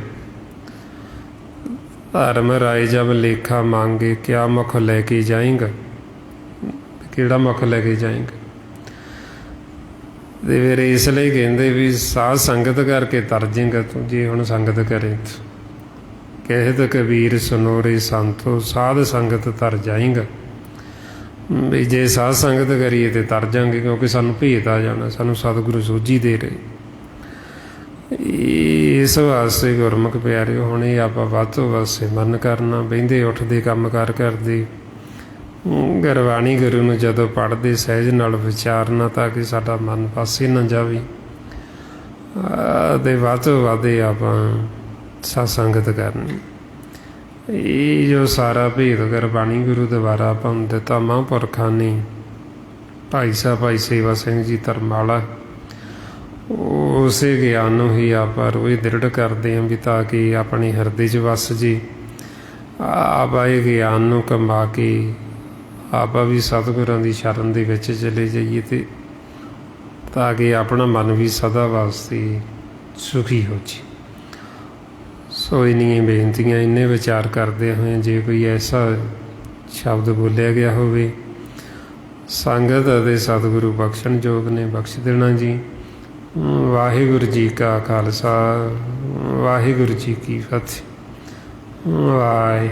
ਧਰਮ ਰਾਏ ਜਬ ਲੇਖਾ ਮੰਗੇ, ਕਿਆ ਮੁੱਖ ਲੈ ਕੇ ਜਾਏਗਾ, ਕਿਹੜਾ ਮੁੱਖ ਲੈ ਕੇ ਜਾਏਗਾ। ਤੇ ਫਿਰ ਇਸ ਲਈ ਕਹਿੰਦੇ ਵੀ ਸਾਧ ਸੰਗਤ ਕਰਕੇ ਤਰ ਜਾਏਗਾ ਤੂੰ। ਜੇ ਹੁਣ ਸੰਗਤ ਕਰੇ, ਕਹਿਤ ਕਬੀਰ ਸੁਨੋਰੇ ਸੰਤੋ, ਸਾਧ ਸੰਗਤ ਤਰ ਜਾਏਗਾ। ਵੀ ਜੇ ਸਾਧ ਸੰਗਤ ਕਰੀਏ ਤੇ ਤਰ ਜਾਵਾਂਗੇ, ਕਿਉਂਕਿ ਸਾਨੂੰ ਭੇਤ ਆ ਜਾਣਾ, ਸਾਨੂੰ ਸਤਿਗੁਰੂ ਸੋਝੀ ਦੇ ਰਹੇ। ਇਸ ਵਾਸਤੇ ਗੁਰਮੁਖ ਪਿਆਰਿਓ, ਹੁਣ ਇਹ ਆਪਾਂ ਵੱਧ ਤੋਂ ਵੱਧ ਸਿਮਰਨ ਕਰਨਾ, ਬਹਿੰਦੇ ਉੱਠਦੇ ਕੰਮ ਕਾਰ ਕਰਦੇ, ਗੁਰਬਾਣੀ ਗੁਰੂ ਨੂੰ ਜਦੋਂ ਪੜ੍ਹਦੇ ਸਹਿਜ ਨਾਲ ਵਿਚਾਰਨਾ, ਤਾਂ ਕਿ ਸਾਡਾ ਮਨ ਪਾਸੇ ਨਾ ਜਾਵੇ। ਅਤੇ ਵੱਧ ਤੋਂ ਵੱਧ ਆਪਾਂ ਸਤ ਸੰਗਤ ਕਰਨੀ। ਇਹ ਜੋ ਸਾਰਾ ਭੇਦ ਗੁਰਬਾਣੀ ਗੁਰੂ ਦੁਆਰਾ ਆਪਾਂ ਨੂੰ ਦਿੱਤਾ ਮਹਾਂਪੁਰਖਾਂ ਨੇ, ਭਾਈ ਸਾਹਿਬ ਭਾਈ ਸੇਵਾ ਸਿੰਘ ਜੀ ਧਰਮਾਲਾ, ਉਸੇ ਗਿਆਨ ਨੂੰ ਹੀ ਆਪਾਂ ਰੋਜ਼ ਦ੍ਰਿੜ ਕਰਦੇ ਹਾਂ ਵੀ ਤਾਂ ਕਿ ਆਪਣੇ ਹਿਰਦੇ 'ਚ ਵਸ ਜੇ। ਆਪਾਂ ਇਹ ਗਿਆਨ ਨੂੰ ਕਮਾ ਕੇ ਆਪਾਂ ਵੀ ਸਤਿਗੁਰਾਂ ਦੀ ਸ਼ਰਨ ਦੇ ਵਿੱਚ ਚਲੇ ਜਾਈਏ, ਤੇ ਤਾਂ ਕਿ ਆਪਣਾ ਮਨ ਵੀ ਸਦਾ ਵਾਸਤੇ ਸੁਖੀ ਹੋ ਜੇ। ਸੋ ਇੰਨੀਆਂ ਬੇਨਤੀਆਂ, ਇੰਨੇ ਵਿਚਾਰ ਕਰਦੇ ਹੋਏ ਜੇ ਕੋਈ ਐਸਾ ਸ਼ਬਦ ਬੋਲਿਆ ਗਿਆ ਹੋਵੇ, ਸੰਗਤ ਅਤੇ ਸਤਿਗੁਰੂ ਬਖਸ਼ਣ ਯੋਗ ਨੇ, ਬਖਸ਼ ਦੇਣਾ ਜੀ। ਵਾਹਿਗੁਰੂ ਜੀ ਕਾ ਖਾਲਸਾ, ਵਾਹਿਗੁਰੂ ਜੀ ਕੀ ਫਤਿਹ। ਵਾਹਿ